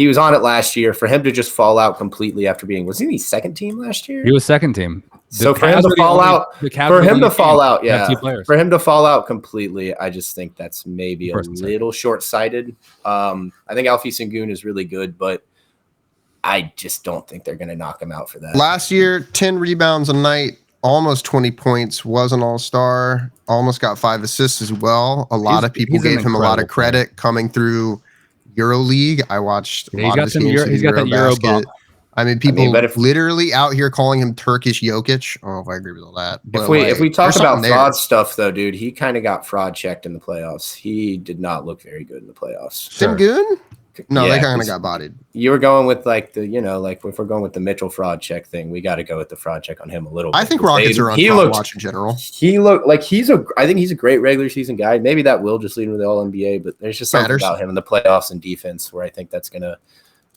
was on it last year. For him to just fall out completely after being was he second team last year? He was second team. So for him to fall out, for him to fall out completely, I just think that's maybe a little short-sighted. I think Alfie Sengun is really good, but I just don't think they're going to knock him out for that. Last year, 10 rebounds a night, almost 20 points, was an all-star, almost got 5 assists as well. A lot of people gave him a lot of credit coming through EuroLeague. I watched a lot of his games. He's got that Euro bump. I mean, people literally out here calling him Turkish Jokic. I don't know if I agree with all that. But if we talk about fraud stuff, though, dude, he kind of got fraud checked in the playoffs. He did not look very good in the playoffs. Sengun? No, they kind of got bodied. You were going with like the, like if we're going with the Mitchell fraud check thing, we got to go with the fraud check on him a little bit. I think Rockets are on fraud watch in general. He looked like I think he's a great regular season guy. Maybe that will just lead him to the All-NBA, but there's just something about him in the playoffs and defense where I think that's going to,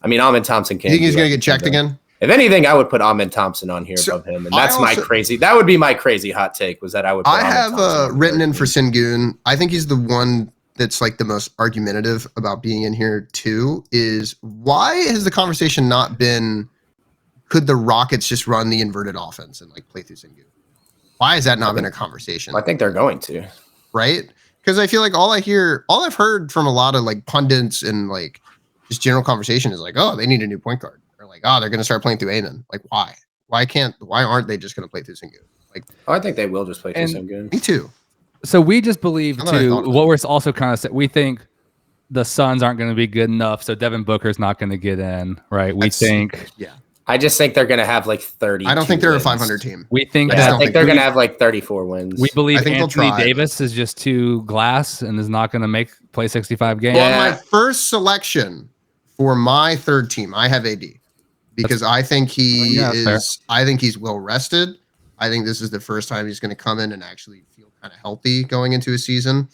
Ahmed Thompson can't. You think he's going to get checked again? If anything, I would put Ahmed Thompson on here above him. And that's that would be my crazy hot take was that I would put I have written in for Sengun. I think he's the one that's like the most argumentative about being in here too, is why has the conversation not been, could the Rockets just run the inverted offense and like play through Sengun? Why has that not been a conversation? I think they're going to. Right? Because I feel like all I've heard from a lot of like pundits and like just general conversation is like, oh, they need a new point guard. Or like, oh, they're going to start playing through Amen. Like, why? Why aren't they just going to play through Sengun? Like, I think they will just play through Sengun. Me too. So we just believe too, what we're also kind of we think the Suns aren't going to be good enough, so Devin Booker's not going to get in, right? I just think they're going to have like 30. I don't think they're a 500 team. We think I think they're going to have like 34 wins. We believe Anthony Davis is just too glass and is not going to play 65 games. Well, my first selection for my third team, I have AD because I think I think he's well rested. I think this is the first time he's going to come in and actually feel kind of healthy going into a season.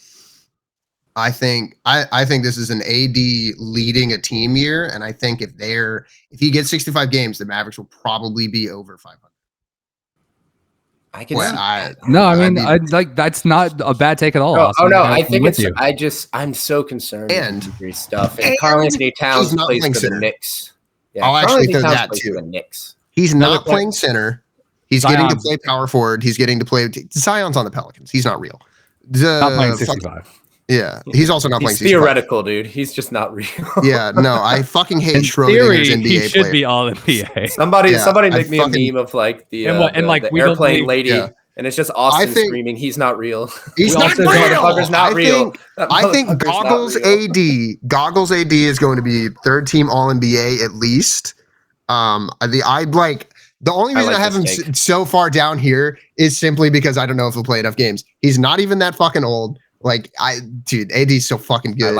I think this is an AD leading a team year, and I think if he gets 65 games, the Mavericks will probably be over 500. That's not a bad take at all. I think I'm so concerned with injury stuff. And Karl Anthony Towns plays for the Knicks. Yeah, I'll actually throw that too. He's not playing center. He's getting to play power forward. He's getting to play. Zion's on the Pelicans. He's not real. Not playing 65. Yeah, he's also not playing 65. Theoretical, dude. He's just not real. Yeah, no, I fucking hate Schrodinger's NBA he should player. Be all NBA. Somebody make me a meme of like the airplane lady. Yeah. And it's just Austin screaming, he's not real. He's not real. Motherfucker's not real. I think Goggles AD is going to be third team All-NBA at least. The only reason I have him so far down here is simply because I don't know if he'll play enough games. He's not even that fucking old. AD's so fucking good.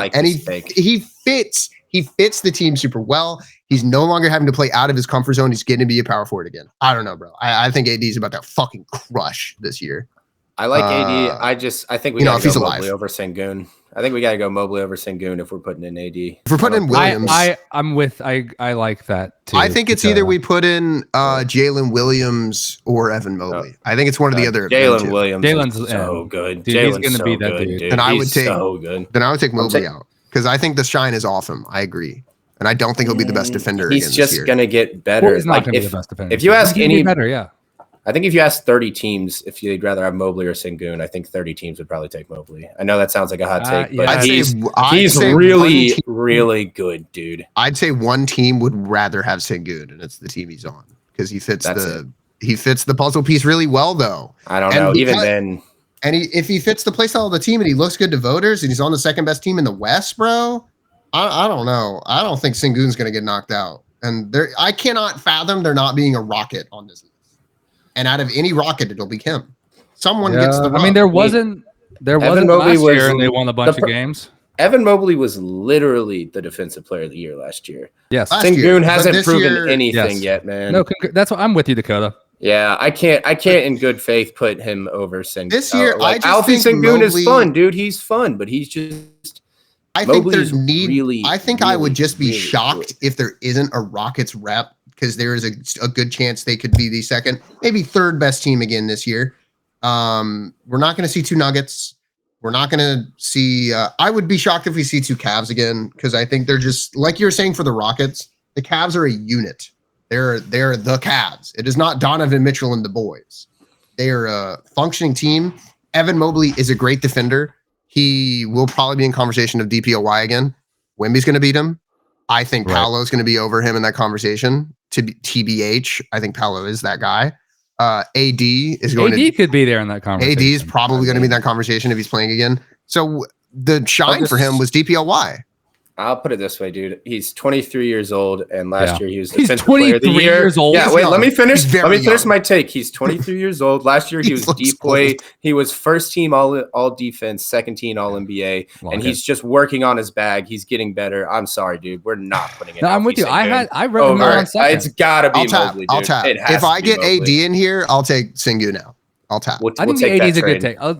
He fits the team super well. He's no longer having to play out of his comfort zone. He's getting to be a power forward again. I don't know, bro. I think AD's about to fucking crush this year. I like AD. I think we got to go Mobley over Sengun. I think we got to go Mobley over Sengun if we're putting in AD. If we're putting in Williams. I like that too. I think it's either we put in Jalen Williams or Evan Mobley. I think it's one or the other. Jalen Williams. Jalen's so good. Dude, he's going to be that dude. And I would take Mobley out because I think the shine is off him. I agree. And I don't think he'll be the best defender. He's just going to get better. Well, he's not going to be the best defender. If you ask any better, yeah. I think if you ask 30 teams if you'd rather have Mobley or Sengun, I think 30 teams would probably take Mobley. I know that sounds like a hot take, but he's really, really good, dude. I'd say one team would rather have Sengun, and it's the team he's on because he fits the puzzle piece really well, though. I don't know. Even then, and if he fits the playstyle of the team and he looks good to voters and he's on the second best team in the West, bro, I don't know. I don't think Sengun's going to get knocked out, and I cannot fathom there not being a Rocket on this. And out of any Rocket, it'll be him. Someone gets the run. I mean, there wasn't last year, and they won a bunch of games. Evan Mobley was literally the defensive player of the year last year. Yes. Sengun hasn't proven anything yet, man. No, that's what I'm with you, Dakota. Yeah, I can't in good faith put him over Sengun. This year, Alfie Sengun is fun, dude. He's fun, but he's just I think there I think I would just be shocked if there isn't a Rockets rep, because there is a good chance they could be the second, maybe third best team again this year. We're not going to see two Nuggets. We're not going to see. I would be shocked if we see two Cavs again, because I think they're just like you were saying for the Rockets. The Cavs are a unit. They're the Cavs. It is not Donovan Mitchell and the boys. They are a functioning team. Evan Mobley is a great defender. He will probably be in conversation of DPOY again. Wemby's going to beat him. I think Paolo's going to be over him in that conversation. To TBH, I think Paolo is that guy. AD is going to... AD could be there in that conversation. AD is probably going to be in that conversation if he's playing again. So the shine for him was DPOY. I'll put it this way, dude. He's 23 years old, and last year he was Defensive Player of the Year. Years old. Yeah, wait, let me finish. Let me finish my take. He's 23 years old. Last year he was DPOY. He was first team all defense, second team all NBA, and he's just working on his bag. He's getting better. I'm sorry, dude. We're not putting it. No, I'm with you. I wrote him on second. It's gotta be Mobley, dude. I'll tap. If I get AD in here, I'll take Sengun now. I'll tap. I think the AD is a good take. So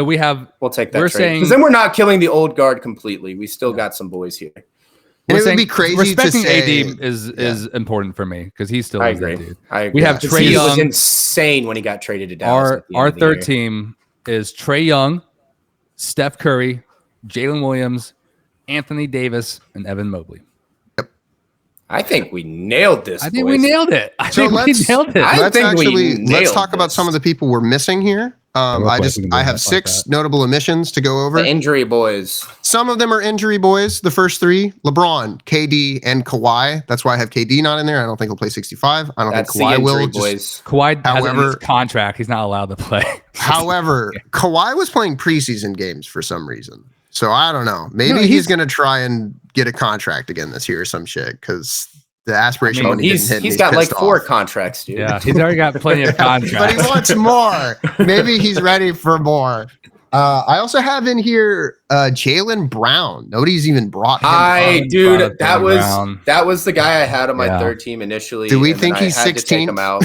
we'll take that. We're saying, because then we're not killing the old guard completely. We still got some boys here. And it would be crazy respecting to say, AD is important for me, because he's still I a agree. good dude. I agree. We have Trae He Young. was insane when he got traded to Dallas. Our third team is Trae Young, Steph Curry, Jalen Williams, Anthony Davis, and Evan Mobley. I think we nailed this. I think we nailed it. Let's talk about some of the people we're missing here. I have 6 notable omissions to go over. The injury boys. Some of them are injury boys. The first 3: LeBron, KD, and Kawhi. That's why I have KD not in there. I don't think he'll play 65. I don't think Kawhi will. Kawhi has his contract. He's not allowed to play. However, Kawhi was playing preseason games for some reason. So I don't know. Maybe he's going to try and get a contract again this year or some shit, because the aspiration money didn't hit. He's got like 4 contracts, dude. Yeah, he's already got plenty of contracts. But he wants more. Maybe he's ready for more. I also have in here Jaylen Brown. Nobody's even brought him up. Dude, that was the guy I had on my third team initially. Do we think he's 16? I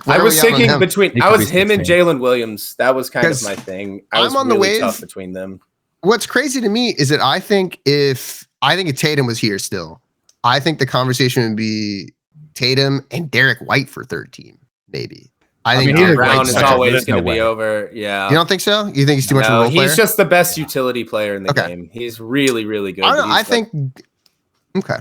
was thinking between. I was him and Jalen Williams. That was kind of my thing. I'm on the wave. Tough between them. What's crazy to me is that I think if Tatum was here still, I think the conversation would be Tatum and Derek White for third team, maybe. I think Brown is always going to be over. Yeah. You don't think so? You think he's too much of a role player? He's just the best utility player in the game. He's really, really good. I think. Okay.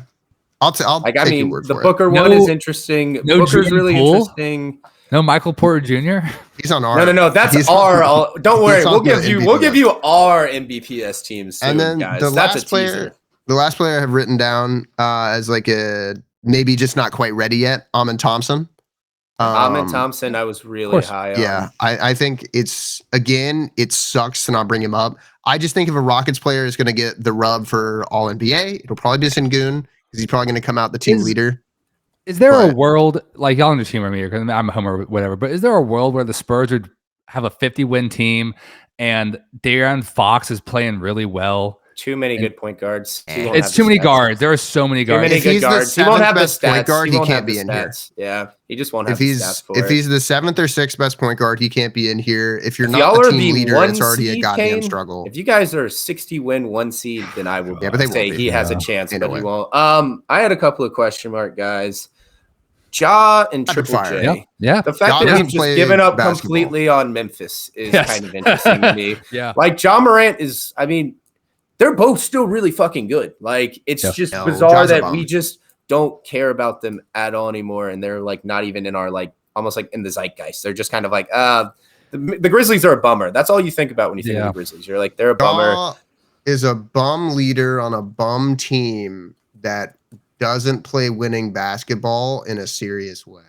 I'll take your word for the Booker one is interesting. Booker's really interesting. No, Michael Porter Jr. He's on our. No. That's our. Don't worry. We'll give you our NBPS teams. And then guys. the last player I have written down as like a maybe just not quite ready yet. Amin Thompson. Amin Thompson, I was really high on. Yeah, I think it sucks to not bring him up. I just think if a Rockets player is going to get the rub for All NBA, it'll probably be Sengun, because he's probably going to come out the team leader. Is there a world, like, y'all just humor me here, because I'm a homer or whatever, but is there a world where the Spurs would have a 50-win team and De'Aaron Fox is playing really well? Too many good point guards. It's too many guards. There are so many guards. Too many good guards. He won't have the stats. Point guard, he can't be in here. Yeah, he just won't have the stats for it. If he's the 7th or 6th best point guard, he can't be in here. If you're not the team leader, it's already a goddamn struggle. If you guys are 60-win 1 seed, then I would say he has a chance, but he won't. I had a couple of question mark guys. Ja and Triple J. Yeah. The fact that he's just given up completely on Memphis is kind of interesting to me. Yeah. Like, Ja Morant is, they're both still really fucking good. Like, it's just bizarre that we just don't care about them at all anymore. And they're like not even in our, like, almost like in the zeitgeist. They're just kind of like, the Grizzlies are a bummer. That's all you think about when you think of the Grizzlies. You're like, they're a bummer. Is a bum leader on a bum team that doesn't play winning basketball in a serious way.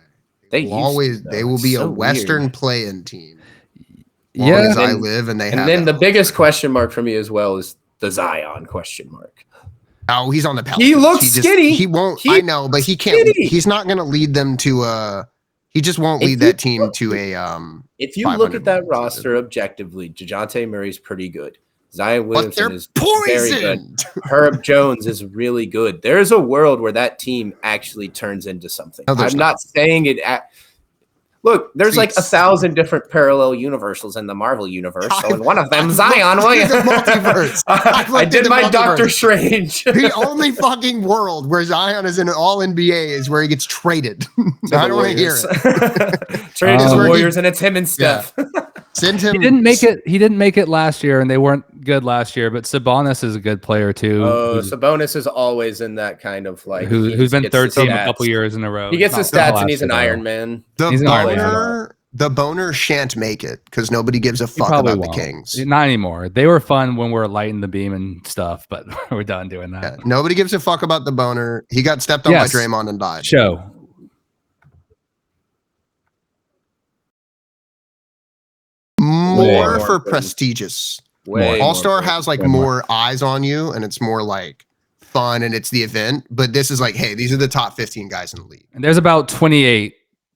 They will be a Western play-in team. As I live, and then the biggest question mark for me as well is the Zion question mark. Oh, he's on the Pelicans. He looks skinny. He won't. I know, but he can't. He's not going to lead them to a. He just won't lead that team to a. If you look at that roster objectively, DeJounte Murray's pretty good. Zion Williamson is very good. Herb Jones is really good. There's a world where that team actually turns into something. No, I'm not saying it. Look, there's like Treats. 1,000 different parallel universals in the Marvel universe. So in one of them, Zion. The multiverse. I did my Doctor Strange. The only fucking world where Zion is in an all NBA is where he gets traded. I don't want to hear it. Traded to the Warriors, and it's him and Steph. Yeah. Send him. He didn't make it last year, and they weren't good last year. But Sabonis is a good player too. Sabonis is always in that kind of like who's been third team a couple years in a row. He gets the stats, and he's an Iron Man. The boner shan't make it because nobody gives a fuck about the Kings. Not anymore. They were fun when we were lighting the beam and stuff, but we're done doing that. Yeah, nobody gives a fuck about the boner. He got stepped on by Draymond and died. More for prestigious. All-Star has like more eyes on you, and it's more like fun, and it's the event. But this is like, hey, these are the top 15 guys in the league. And there's about 28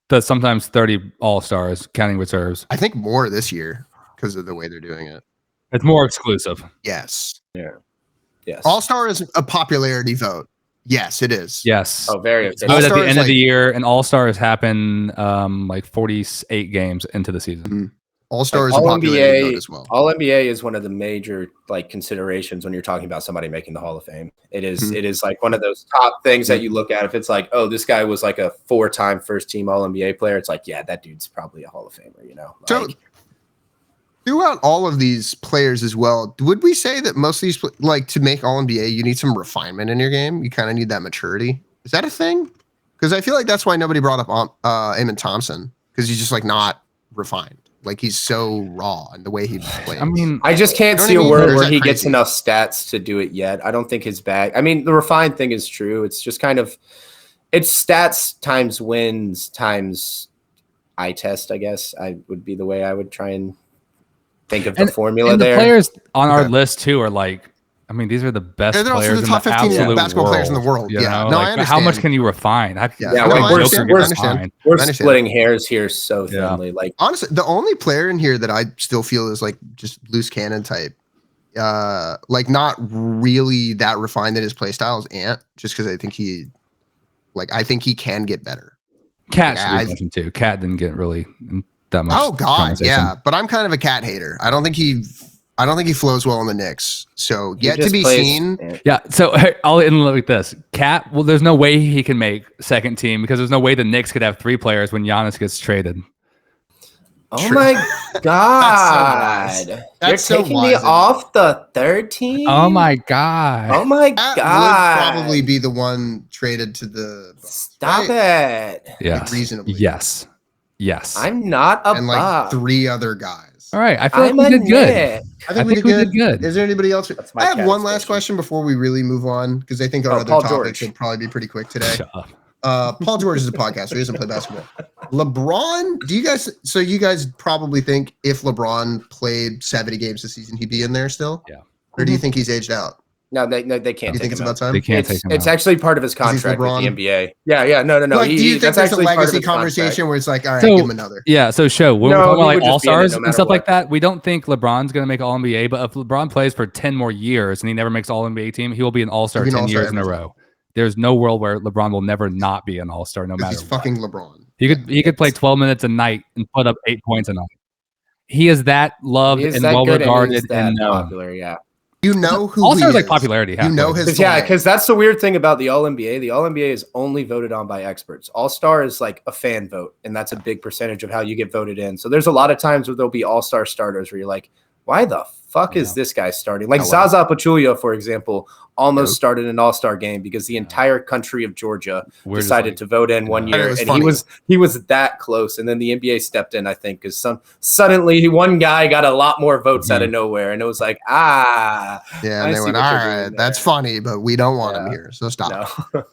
to sometimes 30 All-Stars, counting reserves. I think more this year because of the way they're doing it. It's more exclusive. Yes. Yeah. Yes. All-Star is a popularity vote. Yes, it is. Yes. Oh, very. It was at the end of the year, and All-Stars happen like 48 games into the season. Mm-hmm. All-Star is a popularity vote as well. All-NBA is one of the major like considerations when you're talking about somebody making the Hall of Fame. It is it is like one of those top things that you look at. If it's like, oh, this guy was like a 4-time first-team All-NBA player, it's like, yeah, that dude's probably a Hall of Famer, you know? Like, so throughout all of these players as well, would we say that most of these, like to make All-NBA, you need some refinement in your game? You kind of need that maturity. Is that a thing? Because I feel like that's why nobody brought up Eamon Thompson, because he's just like not refined. Like he's so raw in the way he plays. I mean, I just can't see a world where he gets enough stats to do it yet. I don't think his bag. I mean, the refined thing is true. It's just kind of, it's stats times wins times eye test. I guess I would be the way I would try and think of the formula and there. The players on our list too are like, I mean, these are the best players in the top 15 basketball players in the world. Yeah, no, I understand. How much can you refine? We're splitting hairs here so thinly. Like honestly, the only player in here that I still feel is like just loose cannon type, like not really that refined in his play style is Ant. Just because I think he can get better. Cat should be mentioned too. Cat didn't get really that much. Oh God, yeah, but I'm kind of a Cat hater. I don't think he flows well in the Knicks. So yet to be seen. Yeah. So I'll end with this. Cat. Well, there's no way he can make second team because there's no way the Knicks could have 3 players when Giannis gets traded. Oh my God! That's You're taking me off the third team. Oh my God! Oh my God! Would probably be the one traded to the. Stop it! Yeah. Like reasonably. Yes. I'm not a and like 3 other guys. All right, I feel like we did good. I think we did good. Is there anybody else? I have one last question before we really move on because I think our other topics will probably be pretty quick today. Shut up. Paul George is a podcaster. He doesn't play basketball. LeBron, so you guys probably think if LeBron played 70 games this season, he'd be in there still? Yeah. Or do you think he's aged out? No, they can't. You think it's about time? They can't take him out. It's actually part of his contract with the NBA. Yeah, no. Like, do you think there's a legacy conversation where it's like, all right, give him another? Yeah, so when we're talking about like All-Stars and stuff like that, we don't think LeBron's going to make All-NBA, but if LeBron plays for 10 more years and he never makes All-NBA team, he will be an All-Star 10 years in a row. There's no world where LeBron will never not be an All-Star no matter what. He's fucking LeBron. He could play 12 minutes a night and put up 8 points a night. He is that loved and well-regarded and popular, yeah. You know who All-Stars is like popularity. You know his because that's the weird thing about the All-NBA. The All-NBA is only voted on by experts. All-Star is like a fan vote, and that's a big percentage of how you get voted in. So there's a lot of times where there'll be All-Star starters where you're like, why the fuck is this guy starting? Like Zaza Pachulia, for example, almost started an All-Star game because the entire country of Georgia decided to vote in 1 year, and he was that close. And then the NBA stepped in, I think, because suddenly one guy got a lot more votes out of nowhere, and it was like, and they went, all right, that's funny, but we don't want him here, so stop. No.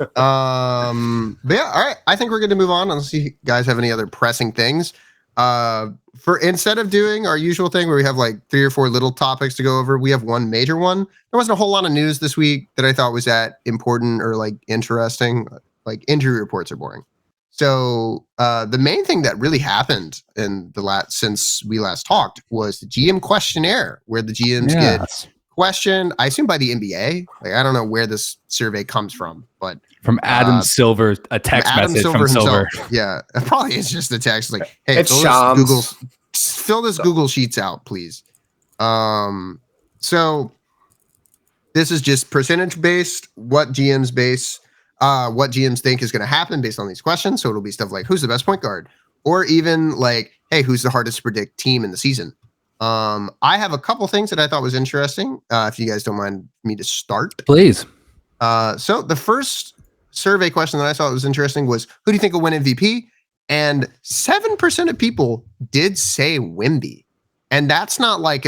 But yeah, all right, I think we're going to move on unless you guys have any other pressing things. For instead of doing our usual thing where we have like 3 or 4 little topics to go over, we have one major one. There wasn't a whole lot of news this week that I thought was that important or like interesting. Like injury reports are boring. So the main thing that really happened in since we last talked was the GM questionnaire, where the GMs get question, I assume by the NBA. Like, I don't know where this survey comes from, but from Adam Silver, a text message from Silver. Yeah, it probably is just a text like, "Hey, it's fill this Google Sheets out, please." So this is just percentage based. What GMs think is going to happen based on these questions. So it'll be stuff like, who's the best point guard, or even like, hey, who's the hardest to predict team in the season. I have a couple things that I thought was interesting. If you guys don't mind me to start, please. So the first survey question that I thought was interesting was, who do you think will win MVP? And 7% of people did say Wemby. And that's not like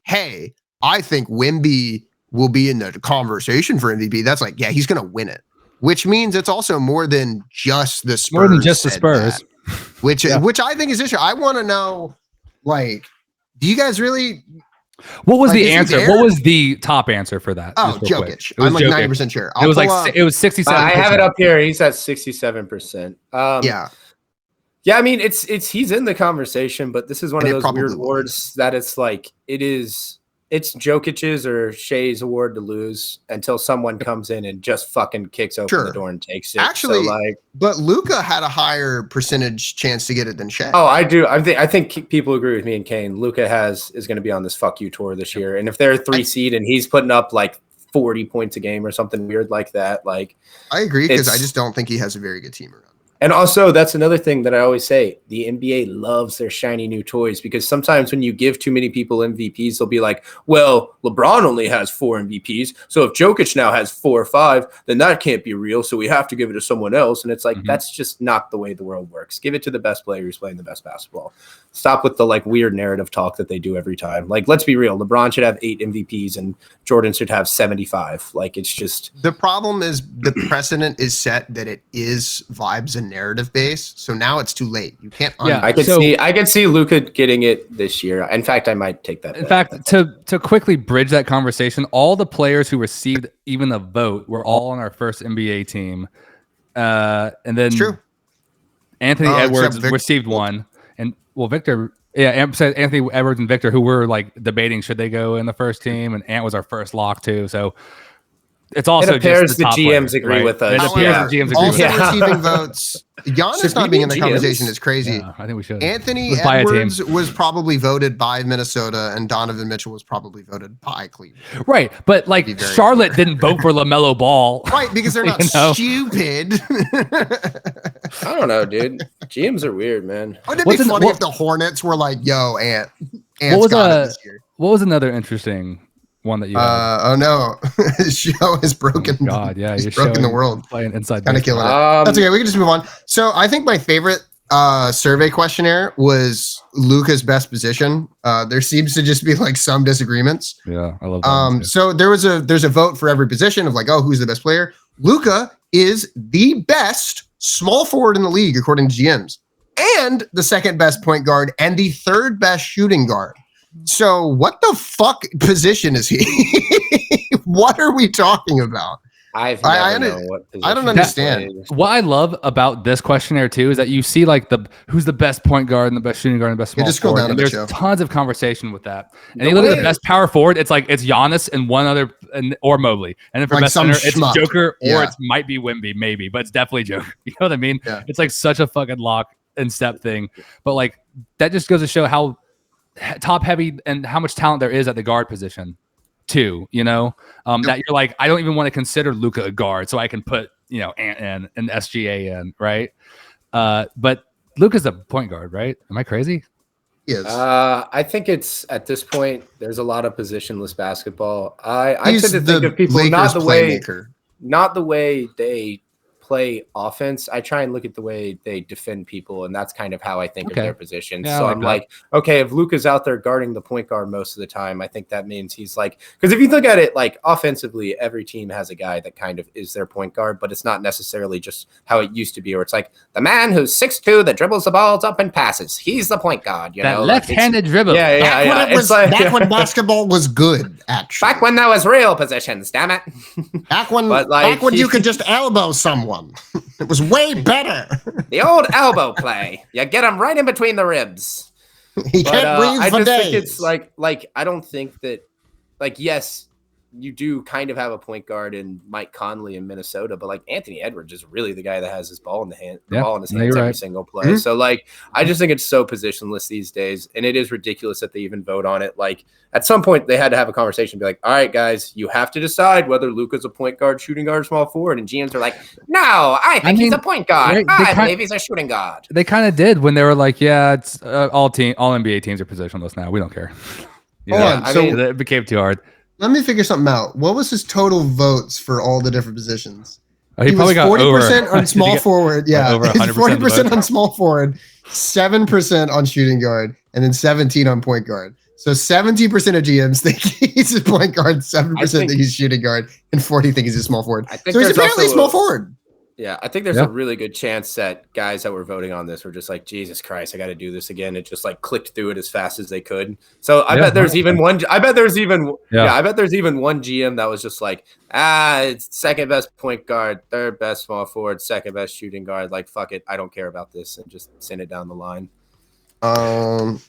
hey, I think Wemby will be in the conversation for MVP. That's like, yeah, he's going to win it. Which means it's also more than just the Spurs. More than just the Spurs. Which I think is interesting. I want to know, like, do you guys really... What was the answer? What was the top answer for that? Oh, Jokic. I'm like 90% sure. It was like it was 67%. I have it up here. He's at 67%. Yeah. I mean, he's in the conversation, but this is one of those weird awards that it's like it's Jokic's or Shea's award to lose until someone comes in and just fucking kicks open the door and takes it. Actually, but Luka had a higher percentage chance to get it than Shea. Oh, I do. I think people agree with me and Kane. Luka is going to be on this fuck you tour this year, and if they're a 3 seed and he's putting up like 40 points a game or something weird like that, like I agree because I just don't think he has a very good team around. And also, that's another thing that I always say. The NBA loves their shiny new toys because sometimes when you give too many people MVPs, they'll be like, well, LeBron only has 4 MVPs. So if Jokic now has 4 or 5, then that can't be real. So we have to give it to someone else. And it's like, that's just not the way the world works. Give it to the best player who's playing the best basketball. Stop with the like weird narrative talk that they do every time. Like, let's be real. LeBron should have 8 MVPs and Jordan should have 75. Like, it's just... The problem is the precedent is set that it is vibes and narrative based. So now it's too late. You can't... I can see Luka getting it this year. In fact, I might take that. In fact, to quickly bridge that conversation, all the players who received even a vote were all on our first NBA team. And then it's true. Anthony Edwards received one. And well, Victor, Anthony Edwards and Victor, who were like debating should they go in the first team, and Ant was our first lock too. So it's also just the GMs agree with us. The GMs agree with us. Receiving votes. Giannis not being in the conversation is crazy. Yeah, I think we should. Anthony Edwards was probably voted by Minnesota, and Donovan Mitchell was probably voted by Cleveland. Right, but like Charlotte didn't vote for LaMelo Ball. Right, because they're not stupid. I don't know, dude. GMs are weird, man. Wouldn't it be funny if the Hornets were like, "Yo, Ant's got it this year"? What was another interesting one that you had? Oh no, his show is broken. Oh God, yeah, he's broken the world. Playing inside, kind of killing it. That's okay. We can just move on. So I think my favorite survey questionnaire was Luka's best position. There seems to just be like some disagreements. Yeah, I love that. So there's a vote for every position of like, oh, who's the best player? Luka is the best small forward in the league according to GMs, and the second best point guard and the third best shooting guard. So what the fuck position is he? What are we talking about? I don't understand. What I love about this questionnaire too is that you see like who's the best point guard and the best shooting guard and the best small forward. And there's tons of conversation with that. And you look at the best power forward, it's like it's Giannis and one other or Mobley. And then for like best center, it's Joker or it might be Wemby, maybe, but it's definitely Joker. You know what I mean? Yeah. It's like such a fucking lock and step thing. But like that just goes to show how top heavy and how much talent there is at the guard position too, you know, that you're like, I don't even want to consider Luka a guard, so I can put, you know, Ant and SGA in, right? But Luka's a point guard, right? Am I crazy? Yes. I think it's at this point, there's a lot of positionless basketball. I tend to think of people not the way they play offense. I try and look at the way they defend people, and that's kind of how I think of their positions. Yeah, so I'm like, okay, if Luka's out there guarding the point guard most of the time, I think that means he's like, because if you look at it like offensively, every team has a guy that kind of is their point guard, but it's not necessarily just how it used to be, where it's like the man who's 6'2" that dribbles the balls up and passes. He's the point guard, you know, left-handed dribble. Back when basketball was good, actually. Back when there was real positions, damn it. Back when you could just elbow someone. It was way better. The old elbow play. You get him right in between the ribs. He can't breathe for days. Think it's like I don't think that like, yes, you do kind of have a point guard in Mike Conley in Minnesota, but like Anthony Edwards is really the guy that has his ball in the hand, ball in his hands every single play. Mm-hmm. So like, I just think it's so positionless these days, and it is ridiculous that they even vote on it. Like at some point they had to have a conversation, be like, all right, guys, you have to decide whether Luka's a point guard, shooting guard, small forward, and GMs are like, no, I think he's a point guard. I believe he's a shooting guard. They kind of did when they were like, yeah, it's all NBA teams are positionless now. We don't care. It became too hard. Let me figure something out. What was his total votes for all the different positions? He probably got 40% on small forward. Yeah, over 40% on small forward, 7% on shooting guard, and then 17 on point guard. So 70% of GMs think he's a point guard, 7% think he's shooting guard, and 40 think he's a small forward. So he's apparently a small forward. Yeah, I think there's a really good chance that guys that were voting on this were just like, Jesus Christ, I got to do this again. It just like clicked through it as fast as they could. So I bet there's even one. I bet there's even one GM that was just like, it's second best point guard, third best small forward, second best shooting guard. Like, fuck it, I don't care about this, and just send it down the line. You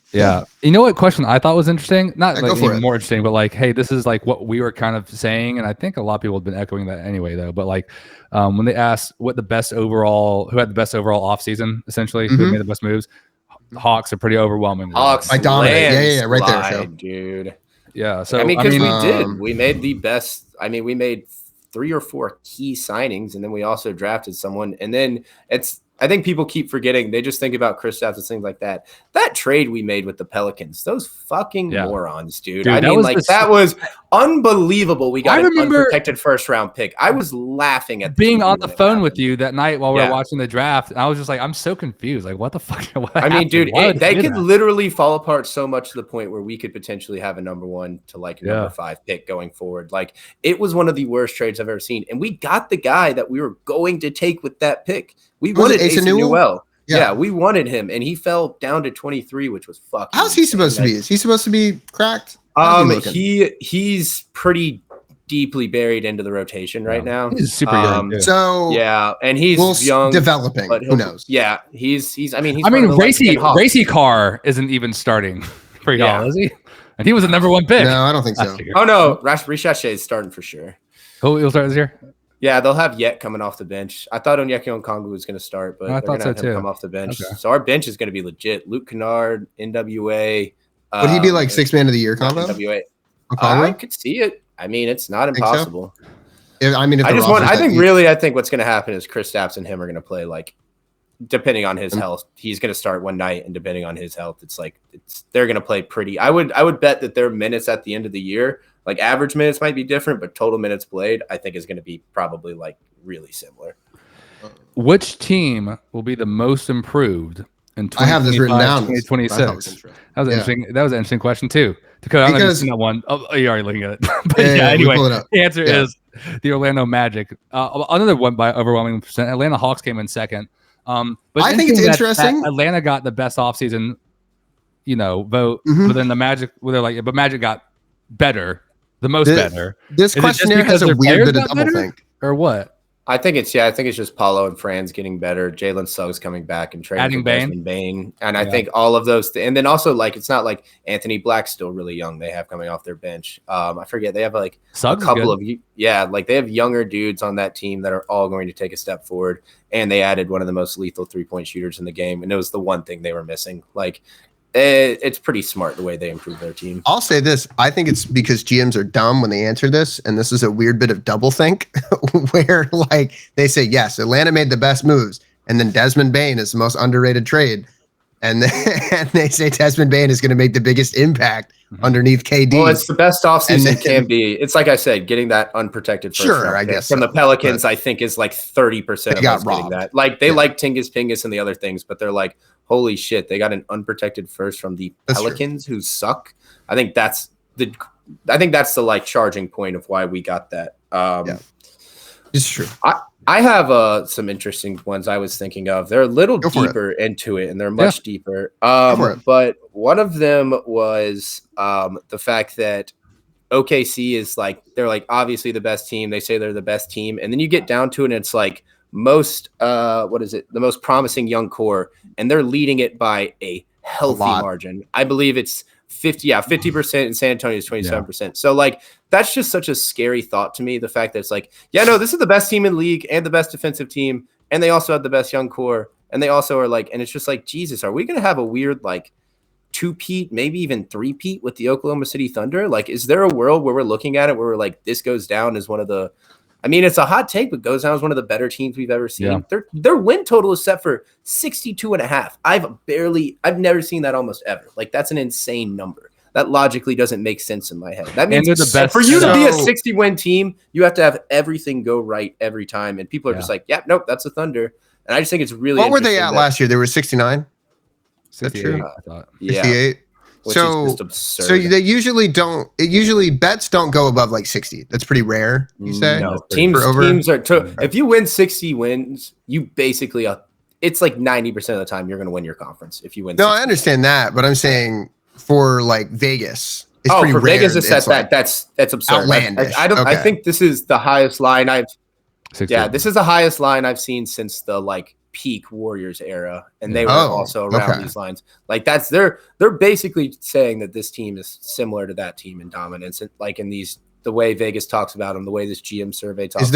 know what question I thought was interesting? Not like even more interesting, but like, hey, this is like what we were kind of saying, and I think a lot of people have been echoing that anyway, though. But like, when they asked who had the best overall offseason, essentially, who made the best moves, Hawks are pretty overwhelming. Hawks, I dominate. Yeah, right there, show. Dude. Yeah, so we made the best. I mean, we made 3 or 4 key signings, and then we also drafted someone, and then I think people keep forgetting. They just think about Kristaps and things like that. That trade we made with the Pelicans, those fucking morons, dude. I mean, that was unbelievable. We got an unprotected first-round pick. I was laughing at being on the phone with you that night while we were watching the draft. And I was just like, I'm so confused. Like, what the fuck? I mean, dude, they could literally fall apart so much to the point where we could potentially have a number 1 to like number 5 pick going forward. Like, it was one of the worst trades I've ever seen. And we got the guy that we were going to take with that pick. We wanted Asa Newell. Yeah, we wanted him, and he fell down to 23, which was fucking. How's he supposed to be? Is he supposed to be cracked? He's pretty deeply buried into the rotation right now. He's super young. So and he's young, developing. But who knows? Yeah, he's. Racy Carr isn't even starting for y'all, is he? And he was the number 1 pick. No, I don't think so. Oh no, Ricochet is starting for sure. He'll start this year. Yeah, they'll have Yet coming off the bench. I thought Onyeka Okongwu was going to start, but they're going to have him come off the bench. Okay. So our bench is going to be legit. Luke Kennard, NWA. Would he be like 6th man of the year combo? NWA. I could see it. I mean, it's not impossible. So? I think what's going to happen is Kristaps and him are going to play like, depending on his health, he's going to start one night, and depending on his health, they're going to play pretty. I would bet that their minutes at the end of the year, like average minutes might be different, but total minutes played, I think is going to be probably like really similar. Which team will be the most improved in 2025, I have this written down. 2026? That was interesting. That was an interesting question too. Dakota, I'm not that one. Oh, you're already looking at it. But anyway, the answer is the Orlando Magic. Another one by overwhelming percent. Atlanta Hawks came in second. But I think it's interesting. That Atlanta got the best offseason, vote. But then the Magic, they're like, but Magic got better. The most better. This questionnaire has a weird bit of double think. Or what? I think it's just Paulo and Franz getting better. Jalen Suggs coming back and trading Bain. And I think all of those and then also like it's not like Anthony Black's still really young. They have coming off their bench. I forget. They have like Suggs a couple of they have younger dudes on that team that are all going to take a step forward. And they added one of the most lethal 3-point shooters in the game. And it was the one thing they were missing. Like it's pretty smart the way they improve their team. I'll say this. I think it's because GMs are dumb when they answer this. And this is a weird bit of double think where like they say, yes, Atlanta made the best moves. And then Desmond Bane is the most underrated trade. And they say Desmond Bane is going to make the biggest impact underneath KD. Well, it's the best offseason can be. It's like I said, getting that unprotected first round I guess from the Pelicans, I think is like 30% of us getting that. Like they like Tingus Pingus and the other things, but they're like, holy shit, they got an unprotected first from the Pelicans who suck. I think that's the like charging point of why we got that. It's true. I have some interesting ones I was thinking of. They're a little deeper into it, and they're much deeper. But one of them was the fact that OKC is like, they're like obviously the best team. They say they're the best team. And then you get down to it, and it's like the most promising young core, and they're leading it by a healthy margin. I believe it's 50%, and San Antonio is 27%. Yeah. So like that's just such a scary thought to me. The fact that it's like, yeah, no, this is the best team in the league and the best defensive team, and they also have the best young core, and they also are like, and it's just like, Jesus, are we gonna have a weird like 2-peat, maybe even 3-peat with the Oklahoma City Thunder? Like, is there a world where we're looking at it where we're like, this goes down as one of the, I mean, it's a hot take, but goes down as one of the better teams we've ever seen. Yeah. Their win total is set for 62.5. I've never seen that almost ever. Like, that's an insane number. That logically doesn't make sense in my head. That means the best. For you to be a 60-win team, you have to have everything go right every time. And people are just like, yeah, nope, that's a Thunder. And I just think it's really What were they at last year? They were 69? 68, I thought. 68? Which is just absurd. So they usually bets don't go above like 60. That's pretty rare, you say? No, teams are if you win 60 wins, you basically it's like 90% of the time you're going to win your conference if you win. No, 60. I understand that, but I'm saying for like Vegas, it's pretty for rare. Vegas is set like, that's absurd. Outlandish. I think this is the highest line this is the highest line I've seen since the like peak Warriors era, and they were also around these lines. Like that's they're basically saying that this team is similar to that team in dominance, and like in the way Vegas talks about them, the way this GM survey talks.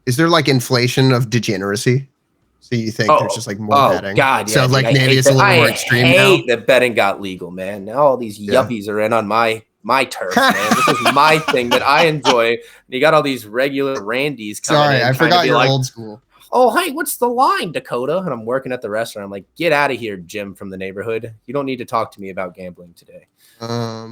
Is there like inflation of degeneracy? So you think there's just like more betting? God, yeah. So like maybe it's a little more extreme now. I hate that betting got legal, man. Now all these yuppies are in on my turf, man. This is my thing that I enjoy. And you got all these regular Randys coming in. Sorry, I forgot you're old school. Oh, hey, what's the line, Dakota? And I'm working at the restaurant. I'm like, get out of here, Jim from the neighborhood. You don't need to talk to me about gambling today.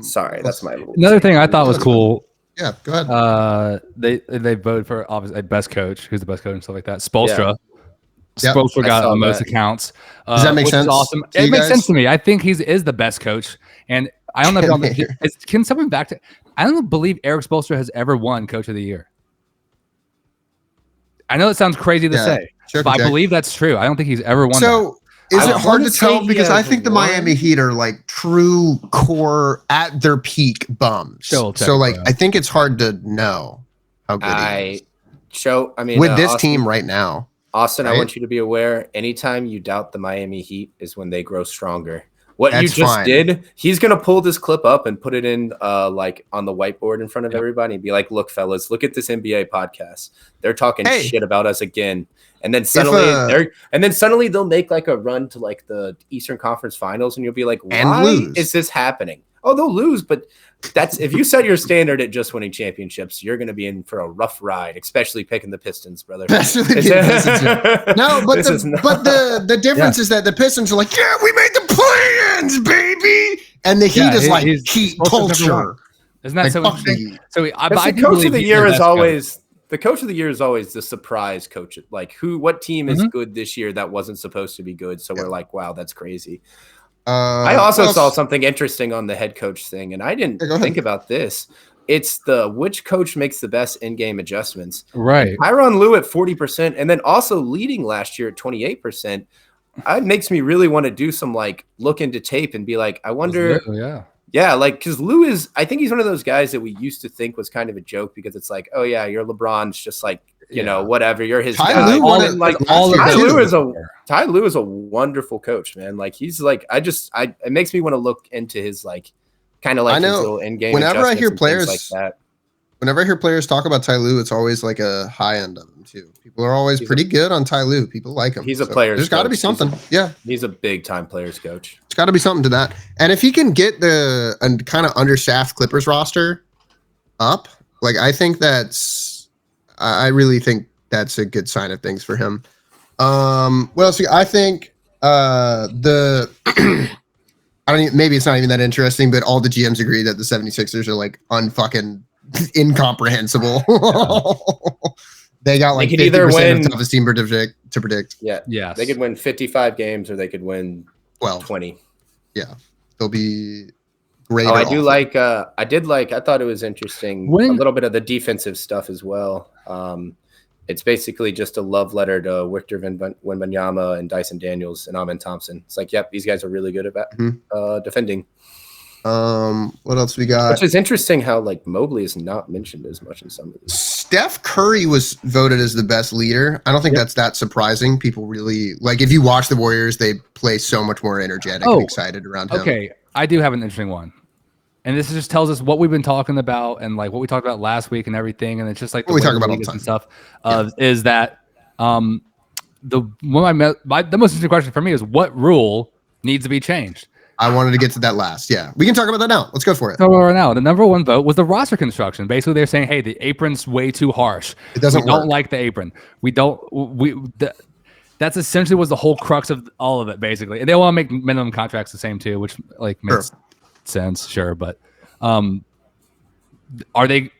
Sorry, that's my rule. Another thing I thought was cool. Yeah, go ahead. They voted for obviously best coach. Who's the best coach and stuff like that? Spoelstra. Yeah. Spoelstra got the most accounts. Does that make sense? Awesome. It makes sense to me. I think he is the best coach. And I don't know if can someone back to. I don't believe Eric Spoelstra has ever won Coach of the Year. I know it sounds crazy to say, but I believe that's true. I don't think he's ever won. So is it hard to tell? Because I think the Miami Heat are like true core at their peak bums. So like, I think it's hard to know how good he is. With this Austin, team right now. Austin, right? I want you to be aware, anytime you doubt the Miami Heat is when they grow stronger. What you just did, he's going to pull this clip up and put it in like on the whiteboard in front of everybody and be like, look, fellas, look at this NBA podcast. They're talking shit about us again. And then suddenly they'll make like a run to like the Eastern Conference Finals and you'll be like, why is this happening? Oh, they'll lose, but that's if you set your standard at just winning championships, you're going to be in for a rough ride, especially picking the Pistons, brother. No, but the difference is that the Pistons are like, yeah, we made the plans, baby, and the Heat is like Heat culture. Isn't that so interesting? So the coach of the year is always the coach of the year is always the surprise coach. Like what team is good this year that wasn't supposed to be good? So we're like, wow, that's crazy. I also saw something interesting on the head coach thing, and I didn't think about this. It's which coach makes the best in-game adjustments. Right. Tyronn Lue at 40%, and then also leading last year at 28%. It makes me really want to do some like look into tape and be like, I wonder. Yeah, like because Lue I think he's one of those guys that we used to think was kind of a joke because it's like, oh yeah, you're LeBron's just like. You know, whatever. You're his guy. Ty Lue is a wonderful coach, man. Like he's like, it makes me want to look into his like, kind of like his little end game. Whenever I hear players like that, whenever I hear players talk about Ty Lue, it's always like a high end of him too. People are always pretty good on Ty Lue. People like him. He's a player. There's got to be something. He's a big time players coach. It's got to be something to that. And if he can get the kind of understaffed Clippers roster up, like I think I really think that's a good sign of things for him. What else? I think maybe it's not even that interesting, but all the GMs agree that the 76ers are like unfucking incomprehensible. They got like 50% of the toughest team to predict. Yeah. They could win 55 games or they could win 20. Yeah. They'll be great. I thought it was interesting. A little bit of the defensive stuff as well. It's basically just a love letter to Victor Wembanyama and Dyson Daniels and Amen Thompson. It's like, yep, these guys are really good at defending. What else we got? Which is interesting how like Mobley is not mentioned as much in some of these. Steph Curry was voted as the best leader. I don't think that's that surprising. People really like if you watch the Warriors, they play so much more energetic and excited around him. Okay, I do have an interesting one. And this just tells us what we've been talking about and like what we talked about last week and everything. And it's just like what we talk about all the time and stuff is that the most interesting question for me is what rule needs to be changed? I wanted to get to that last. Yeah, we can talk about that now. Let's go for it. So right now, the number one vote was the roster construction. Basically, they're saying, "Hey, the apron's way too harsh. It doesn't We work. don't like the apron. We don't. That's essentially was the whole crux of all of it, basically. And they want to make minimum contracts the same too, which like makes sense, sure. But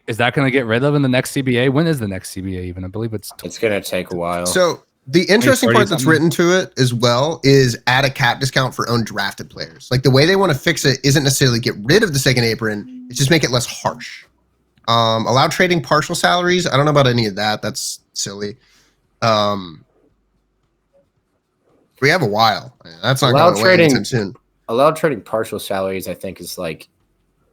is that going to get rid of in the next CBA? When is the next CBA even? I believe it's going to take a while. So the interesting part that's written to it as well is add a cap discount for undrafted players. Like the way they want to fix it isn't necessarily get rid of the second apron. It's just make it less harsh. Allow trading partial salaries. I don't know about any of that. That's silly. We have a while. That's not going away anytime soon. Allowed trading partial salaries, I think, is like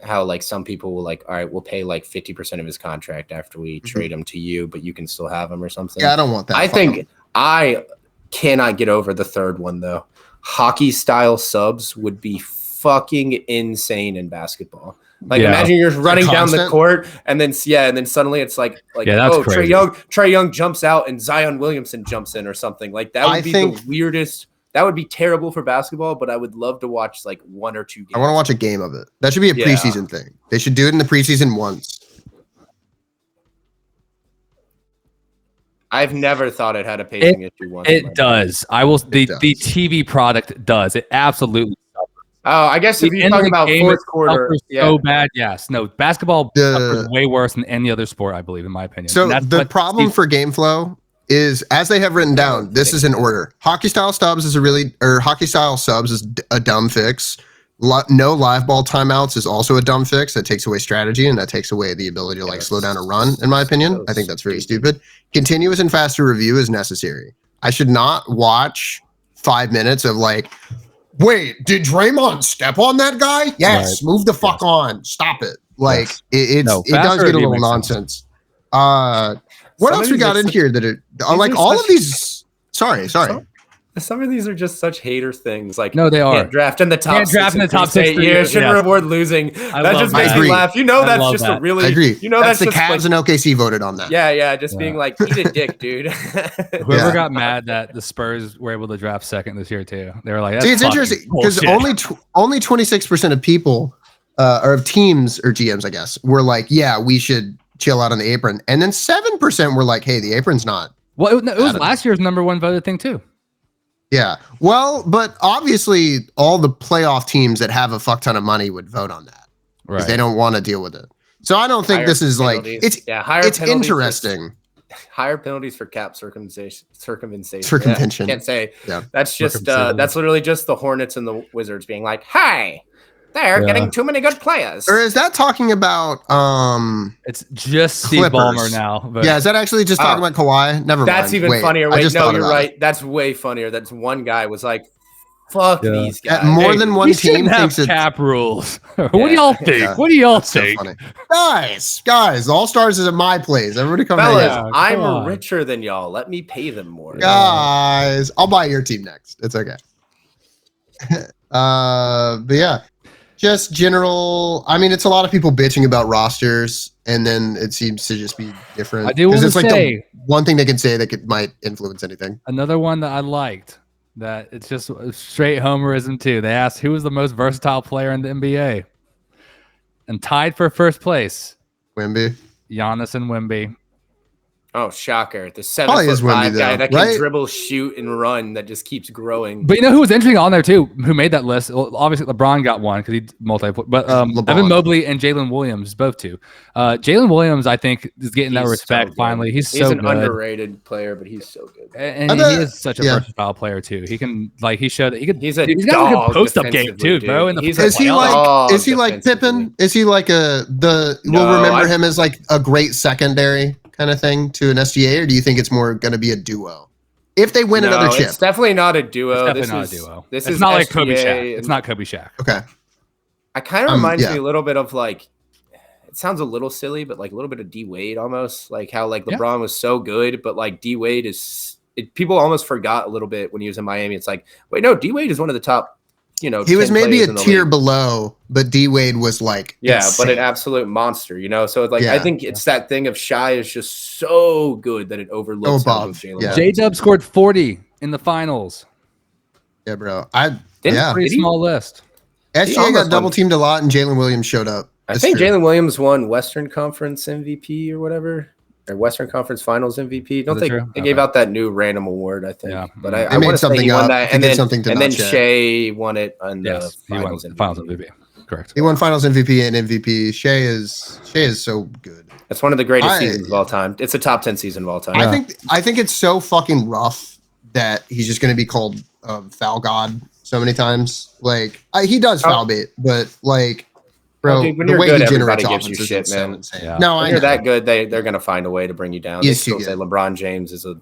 how like some people will like, all right, we'll pay like 50% of his contract after we trade him to you, but you can still have him or something. Yeah, I don't want that. I think I cannot get over the third one though. Hockey style subs would be fucking insane in basketball. Like imagine you're running down the court and then suddenly it's like that's crazy. Trae Young jumps out and Zion Williamson jumps in or something. Like that would be the weirdest. That would be terrible for basketball, but I would love to watch like one or two games. I want to watch a game of it. That should be a preseason thing. They should do it in the preseason once. I've never thought it had a pacing issue once. It does. The TV product does. It absolutely does. Oh, I guess if you're talking about fourth quarter, so bad. Yes, no. Basketball is way worse than any other sport, I believe, in my opinion. So the problem for game flow is, as they have written down, this is in order. Hockey style subs is a dumb fix. No live ball timeouts is also a dumb fix. That takes away strategy and that takes away the ability to slow down a run. In my opinion, I think that's very stupid. Continuous and faster review is necessary. I should not watch 5 minutes of like, wait, did Draymond step on that guy? Yes, move the fuck on. Stop it. Like it does get a little nonsense. What else we got in here that are like all of these? Sorry. Some of these are just such hater things. Like no, they are. Can't draft in the top 6 years. Shouldn't reward losing. That just makes me laugh. You know that's just a really. I agree. You know that's the just Cavs and OKC voted on that. Yeah. Just being like, eat a dick, dude. Whoever got mad that the Spurs were able to draft second this year too. They were like, that's it's interesting because only 26% of people or of teams or GMs, I guess, were like, yeah, we should chill out on the apron, and then 7% were like, hey, the apron's not. Well, it was last year's number one voted thing too. Yeah, well, but obviously all the playoff teams that have a fuck ton of money would vote on that because they don't want to deal with it. So I don't think this is penalties. Like it's interesting. Higher penalties for cap circumvention. Circumvention. Can't say. Yeah. That's just that's literally just the Hornets and the Wizards being like, hey, they're getting too many good players. Or is that talking about it's just Steve Ballmer now. But is that actually just talking about Kawhi? Never mind. That's even funnier. Wait, no, you're right. That's way funnier. That's one guy was like, fuck these guys. More than one team thinks it's cap rules. What do y'all think? Yeah. What do y'all think? So guys, All Stars is at my place. Everybody come Fellas, I'm richer than y'all. Let me pay them more. Guys, I'll buy your team next. It's okay. But yeah. Just general. I mean, it's a lot of people bitching about rosters, and then it seems to just be different. I do want to say the one thing they can say that might influence anything. Another one that I liked that it's just straight homerism too. They asked who was the most versatile player in the NBA, and tied for first place, Wemby, Giannis and Wemby. Oh, shocker. The 7'5" guy that can dribble, shoot, and run that just keeps growing. But you know who was interesting on there, too, who made that list? Well, obviously, LeBron got one because he multiple. But Evan Mobley and Jalen Williams, both two. Jalen Williams, I think, is getting that respect finally. He's so good. He's an underrated player, but he's so good. And he is such a versatile player, too. He can, like, he showed that he could. He's got a good post-up game, too, bro. Is he like Pippen? Is he like we'll remember him as like a great secondary kind of thing to an SGA, or do you think it's more going to be a duo if they win another chip? It's definitely not a duo. This is not like Kobe Shaq. It's not Kobe Shaq. Okay. It kind of reminds me a little bit of like, it sounds a little silly, but like a little bit of D Wade almost, like how like LeBron was so good, but like D Wade people almost forgot a little bit when he was in Miami. It's like, wait, no, D Wade is one of the top he was 10 maybe players a in the tier league. below, but D Wade was like but an insane. absolute monster. So it's like I think it's that thing of Shy is just so good that it overlooks how good Jalen. Yeah. J-Dub scored 40 in the finals. Yeah, bro. Pretty small list. SGA got double teamed a lot, and Jalen Williams showed up. I think Jalen Williams won Western Conference MVP or whatever, or Western Conference Finals MVP. Don't they gave out that new random award? I think, but I want to say he won that, and then Shea won it on the Finals MVP. Correct. He won Finals MVP and MVP. Shea is so good. It's one of the greatest seasons of all time. It's a top 10 season of all time. I think it's so fucking rough that he's just going to be called foul god so many times. Like he does foul bait, but like, bro, dude, when the you're way good, he generates everybody gives you shit, so man. insane. Yeah. No, when you're that good, they're going to find a way to bring you down. They still say LeBron James is a,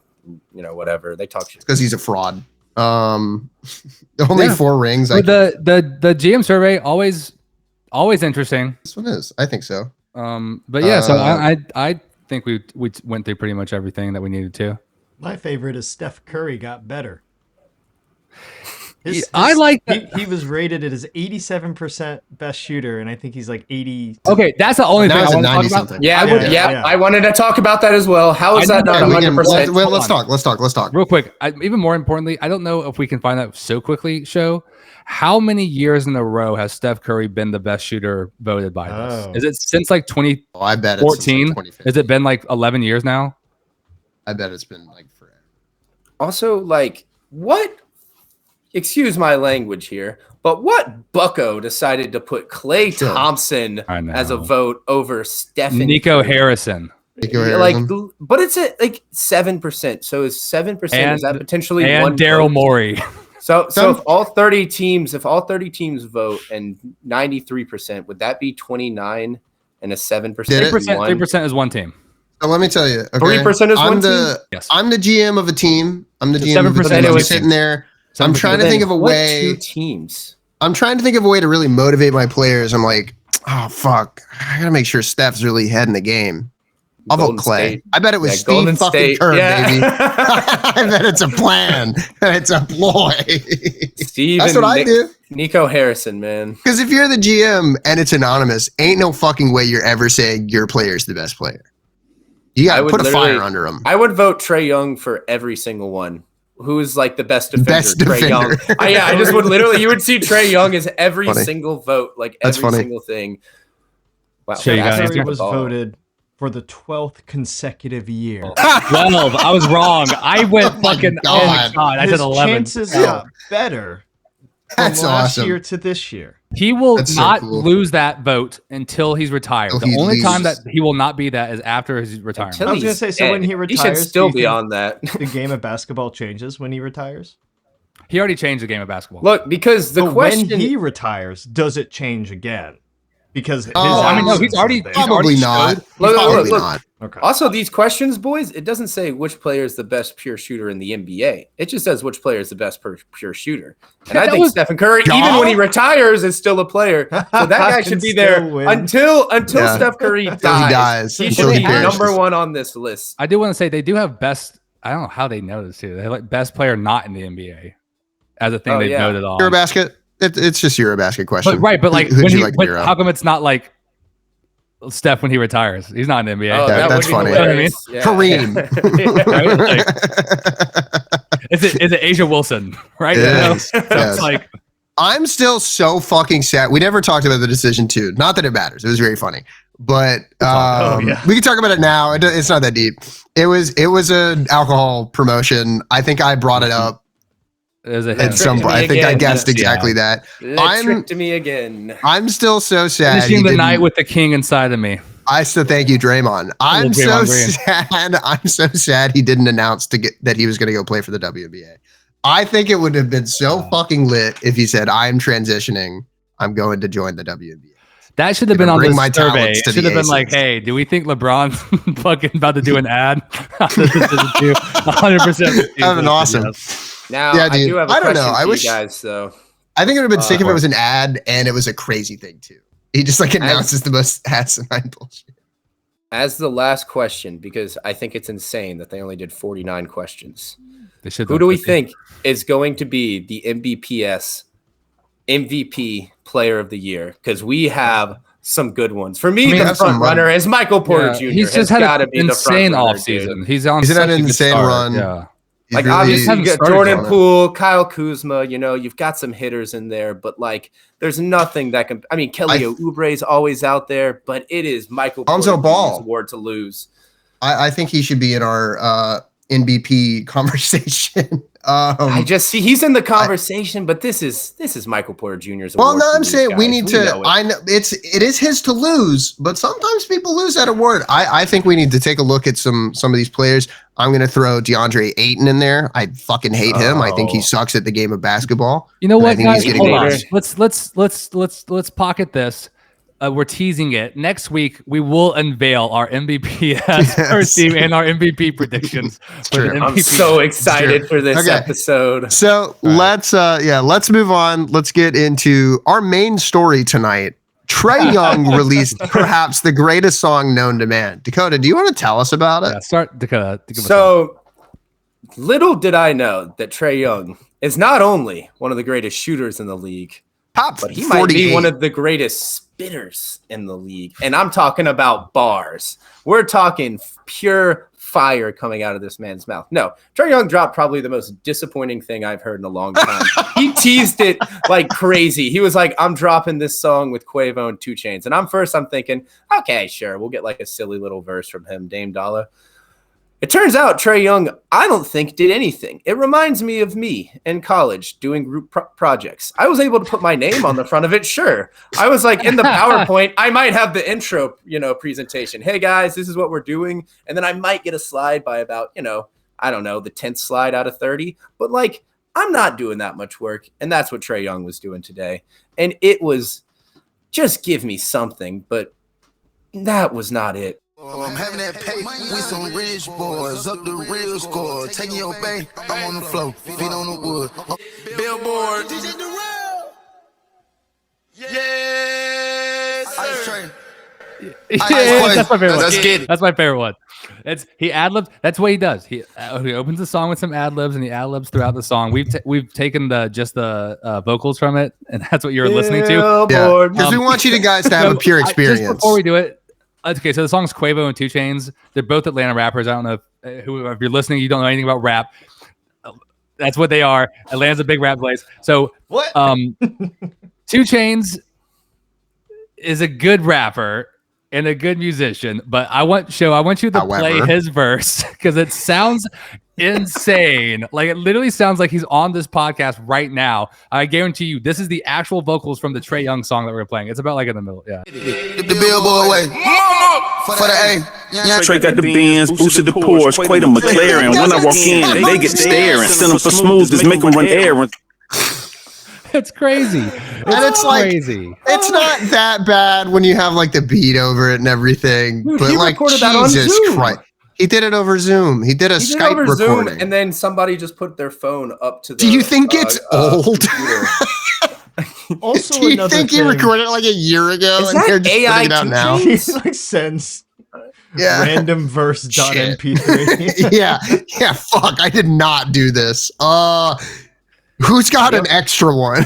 whatever. They talk shit because he's a fraud. Only 4 rings. The GM survey always interesting. This one is. I think so. But yeah, so I think we went through pretty much everything that we needed to. My favorite is Steph Curry got better. I like that. He was rated as 87% best shooter, and I think he's like 80. Okay, that's the only thing I want to talk about. I wanted to talk about that as well. How is that not 100%? Well, let's talk. Real quick. Even more importantly, I don't know if we can find that so quickly. How many years in a row has Steph Curry been the best shooter voted by this? Is it since like 2014? I bet it's since like 2015. Has it been like 11 years now? I bet it's been like forever. Also, like, what? Excuse my language here, but what bucko decided to put Klay Thompson as a vote over Stephen Nico Harrison? Like, but it's at like 7%. So is 7%? Is that potentially one Daryl Morey? So if all 30 teams vote and 93%, would that be 29 and a 7%? 3% is one team. So let me tell you, 3% is one team. Yes. I'm the GM of a team. I'm the GM of a 7% team. I'm sitting there. I'm trying to think of a way. 2 teams. I'm trying to think of a way to really motivate my players. I'm like, oh fuck, I gotta make sure Steph's really head in the game. I'll vote Klay. I bet it was Steve fucking Kerr, baby. I bet it's a plan. It's a ploy. Steve, that's what I do. Nico Harrison, man. Because if you're the GM and it's anonymous, ain't no fucking way you're ever saying your player's the best player. You gotta put a fire under him. I would vote Trae Young for every single one. Who is like the best defender? Trae Young. I just would literally, you would see Trae Young as every single vote, like every single thing. Wow. Curry was voted for the 12th consecutive year. 12. I was wrong. I went fucking. Oh my god! I said 11. His chances got better from last year to this year. He will not lose that vote until he's retired. The only time that he will not be that is after his retirement. I was going to say, so when he retires, he should still be on that. The game of basketball changes when he retires? He already changed the game of basketball. Look, because the question... when he retires, does it change again? Because he's already probably not. Look. Okay. Also, these questions, boys, it doesn't say which player is the best pure shooter in the NBA. It just says which player is the best pure shooter. And I think Stephen Curry, even when he retires, is still a player. So that guy should be there until Steph Curry dies. He should be number 1 on this list. I do want to say they do have best. I don't know how they know this too. They have like best player not in the NBA as a thing they voted on. Eurobasket. It's just Eurobasket question. But like, how come it's not like Steph when he retires? He's not in the NBA. Oh, that's funny. You know what I mean? Kareem. Is it Asia Wilson? Right? Yes. It's like, I'm still so fucking sad. We never talked about the decision too. Not that it matters. It was very funny, but we can talk about it now. It's not that deep. It was an alcohol promotion. I think I brought it up. At some point, I think I guessed exactly that. Trick to me again. I'm still so sad. Finishing the night with the king inside of me. I still thank you, Draymond. I'm so sad. I'm so sad he didn't announce that he was going to go play for the WNBA. I think it would have been so fucking lit if he said, "I'm transitioning. I'm going to join the WNBA." That should have been on the survey. It should have been like, "Hey, do we think LeBron's fucking about to do an ad?" 100%. That'd been awesome. Now, yeah, dude, I don't know. I wish, guys, so. I think it would have been sick if it was an ad and it was a crazy thing too. He just like announces the most asinine bullshit. As the last question, because I think it's insane that they only did 49 questions. Who do we think is going to be the NBPS MVP player of the year because we have some good ones. For me, the that's front runner is Michael Porter Jr. He's just had an insane offseason. He's on had such an a good insane start. run. Yeah. Like, really, obviously, you got Jordan Poole, Kyle Kuzma, you know, you've got some hitters in there, but, like, there's nothing that can – I mean, Kelly Oubre is always out there, but it is Michael Porter Jr.'s award to lose. I think he should be in our NBP conversation. I just see he's in the conversation, but this is Michael Porter Jr.'s award. Well, no, I'm saying we need to. Know I know it is his to lose, but sometimes people lose that award. I think we need to take a look at some of these players. I'm going to throw DeAndre Ayton in there. I fucking hate him. I think he sucks at the game of basketball. You know what, guys? He's Hold on. Let's pocket this. We're teasing it. Next week, we will unveil our NBPS first team and our MVP predictions. I'm so excited for this episode. So let's move on. Let's get into our main story tonight. Trae Young released perhaps the greatest song known to man. Dakota, do you want to tell us about it? Yeah, start, Dakota. So little did I know that Trae Young is not only one of the greatest shooters in the league, but he might be one of the greatest spitters in the league. And I'm talking about bars. We're talking pure fire coming out of this man's mouth. No, Trae Young dropped probably the most disappointing thing I've heard in a long time. He teased it like crazy. He was like, I'm dropping this song with Quavo and 2 Chainz. And I'm thinking, okay, sure, we'll get like a silly little verse from him, Dame Dollar. It turns out Trae Young, I don't think, did anything. It reminds me of me in college doing group projects. I was able to put my name on the front of it, sure. I was like, in the PowerPoint, I might have the intro, presentation. Hey, guys, this is what we're doing. And then I might get a slide by about, I don't know, the 10th slide out of 30. But, like, I'm not doing that much work. And that's what Trae Young was doing today. And it was just give me something. But that was not it. I'm having that pay with some rich boys, up the real score. Taking your bank, I'm on the floor, feet on the wood. Billboard. Yes, sir. That's my favorite one. That's my favorite one. He ad-libs. That's what he does. He opens the song with some ad-libs, and he ad-libs throughout the song. We've taken the vocals from it, and that's what you're listening to. Yeah, because we want you guys to have a pure experience. Just before we do it, okay, so the song's Quavo and 2 Chainz. They're both Atlanta rappers. I don't know if you're listening, you don't know anything about rap. That's what they are. Atlanta's a big rap place. So what? 2 Chainz is a good rapper and a good musician, but I want you to play his verse because it sounds insane. Like, it literally sounds like he's on this podcast right now. I guarantee you, this is the actual vocals from the Trae Young song that we're playing. It's about like in the middle. Yeah. The billboard way. For the A. Trae got the Benz, boosted the Porsche, Quay the McLaren. When I walk in, they get staring. Send them for smoothness, make them run errands. It's crazy. It's crazy. It's not that bad when you have like the beat over it and everything. Dude, but he like, recorded that on Jesus Zoom. Christ. He did it over Zoom. He did a Skype recording. Zoom, and then somebody just put their phone up to the Do you think it's old? Also, do you think he recorded it like a year ago? Is and that they're just AI putting it out now? It makes sense. Yeah. Random verse.mp3. yeah. Fuck. I did not do this. Who's got an extra one?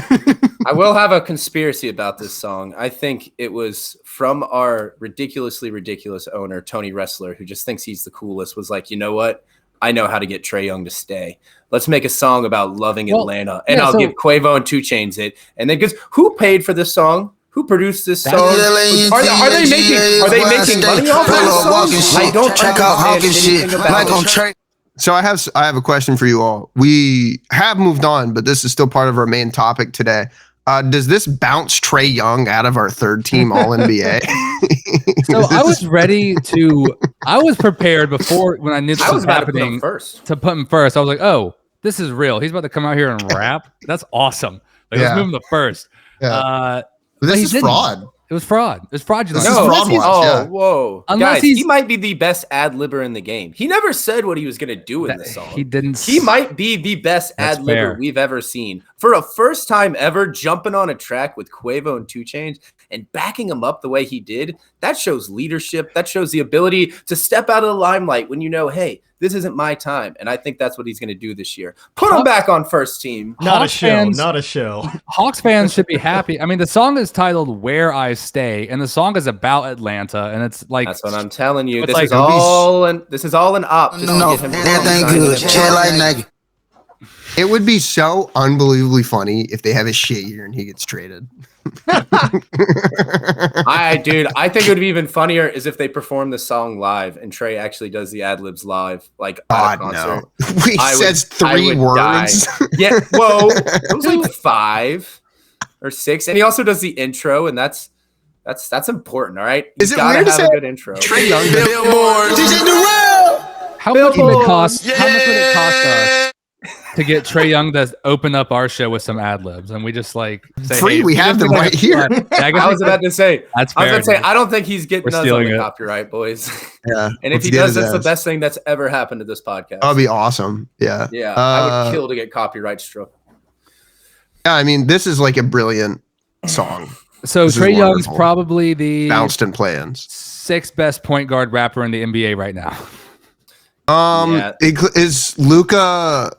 I will have a conspiracy about this song. I think it was from our ridiculously ridiculous owner, Tony Wrestler, who just thinks he's the coolest, was like, you know what? I know how to get Trae Young to stay. Let's make a song about loving Atlanta. And I'll give Quavo and 2 Chainz it. And then, because who paid for this song? Who produced this song? Are they making money off of this song? I don't understand anything about it. So I have a question for you all. We have moved on, but this is still part of our main topic today. Does this bounce Trae Young out of our third team All NBA? So I was prepared before when I knew this was happening to put him first. I was like, oh, this is real. He's about to come out here and rap. That's awesome. Like, let's move him to first. Yeah. This is fraud. It was fraud. It was fraudulent. Whoa. Guys, he might be the best ad-libber in the game. He never said what he was going to do in the song. He didn't. He might be the best ad-libber we've ever seen. For a first time ever, jumping on a track with Quavo and 2 Chainz and backing him up the way he did, that shows leadership. That shows the ability to step out of the limelight when you know, hey, this isn't my time. And I think that's what he's going to do this year. Put him back on first team. Not a show. Hawks fans should be happy. I mean, the song is titled "Where I Stay," and the song is about Atlanta, and it's like that's what I'm telling you. This is all an op. No, everything good. Chill like Nike. It would be so unbelievably funny if they have a shit year and he gets traded. I think it would be even funnier is if they perform the song live and Trey actually does the ad libs live, like at a concert. No. He says 3 words. Yeah, whoa, it was like 5 or 6, and he also does the intro, and that's important. All right, Is it gotta weird to have say a good intro. Trey Young? how much would it cost? How much would it cost us to get Trey Young to open up our show with some ad libs, and we just like say, free? Hey, We have them right here. I was about to say. That's I was fair. about to say. I don't think he's getting us on stealing the it. copyright, boys. Yeah, And if he does, that's the best thing that's ever happened to this podcast. That'd be awesome. Yeah. Yeah, I would kill to get copyright struck. Yeah, I mean, this is like a brilliant song. So This is Trey Young's wonderful. probably the Bounced in play-ins. 6th best point guard rapper in the NBA right now. Yeah. Is Luka?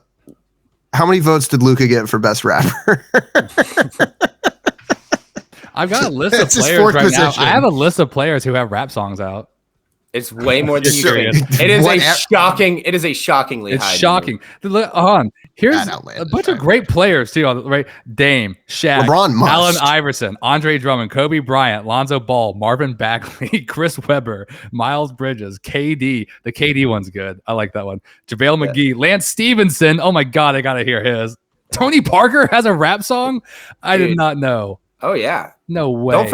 How many votes did Luka get for best rapper? I've got a list of That's his players fourth right now. position. I have a list of players who have rap songs out. It's way more than you So- think. It is What- It is a shockingly It's high. shocking. Hold on. Here's That a outlandish, bunch of I great players too. Right, Dame, Shaq, LeBron must. Allen Iverson, Andre Drummond, Kobe Bryant, Lonzo Ball, Marvin Bagley, Chris Webber, Miles Bridges, KD. The KD one's good. I like that one. JaVale McGee, Lance Stevenson. Oh my God, I gotta hear his. Tony Parker has a rap song. I did Dude. not know. Oh yeah. No way. Don't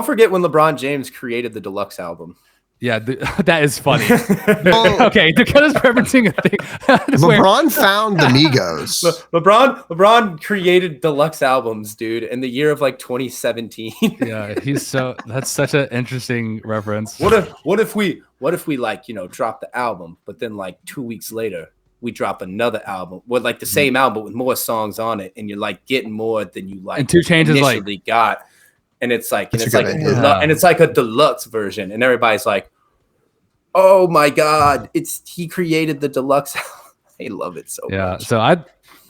forget when LeBron James created the deluxe album. Yeah, that is funny. Okay, Dakota's referencing a thing. LeBron found the Migos. LeBron created deluxe albums, dude, in the year of like 2017. Yeah, that's such an interesting reference. What if we like, drop the album, but then like 2 weeks later we drop another album with like the same album but with more songs on it, and you're like getting more than you like And 2 Chainz is like initially got. And it's like, That's a good idea. and it's like a deluxe version, and everybody's like, "Oh my God, he created the deluxe." I love it so much. So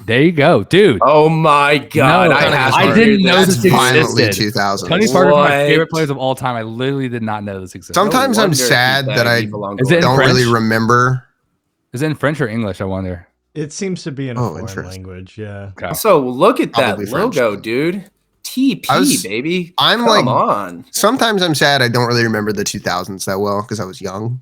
there you go, dude. Oh my God, No, I didn't know That's this violently existed. 2000. Tony Parker's one of my What? favorite players of all time. I literally did not know this existed. Sometimes No I'm wonder sad he that I belonged Is to it in don't French? really remember. Is it in French or English? I wonder. It seems to be in a foreign interesting. language. Yeah. Okay. So look at that Probably French. logo, dude. TP, baby. I'm Come like- on. Sometimes I'm sad I don't really remember the 2000s that well because I was young.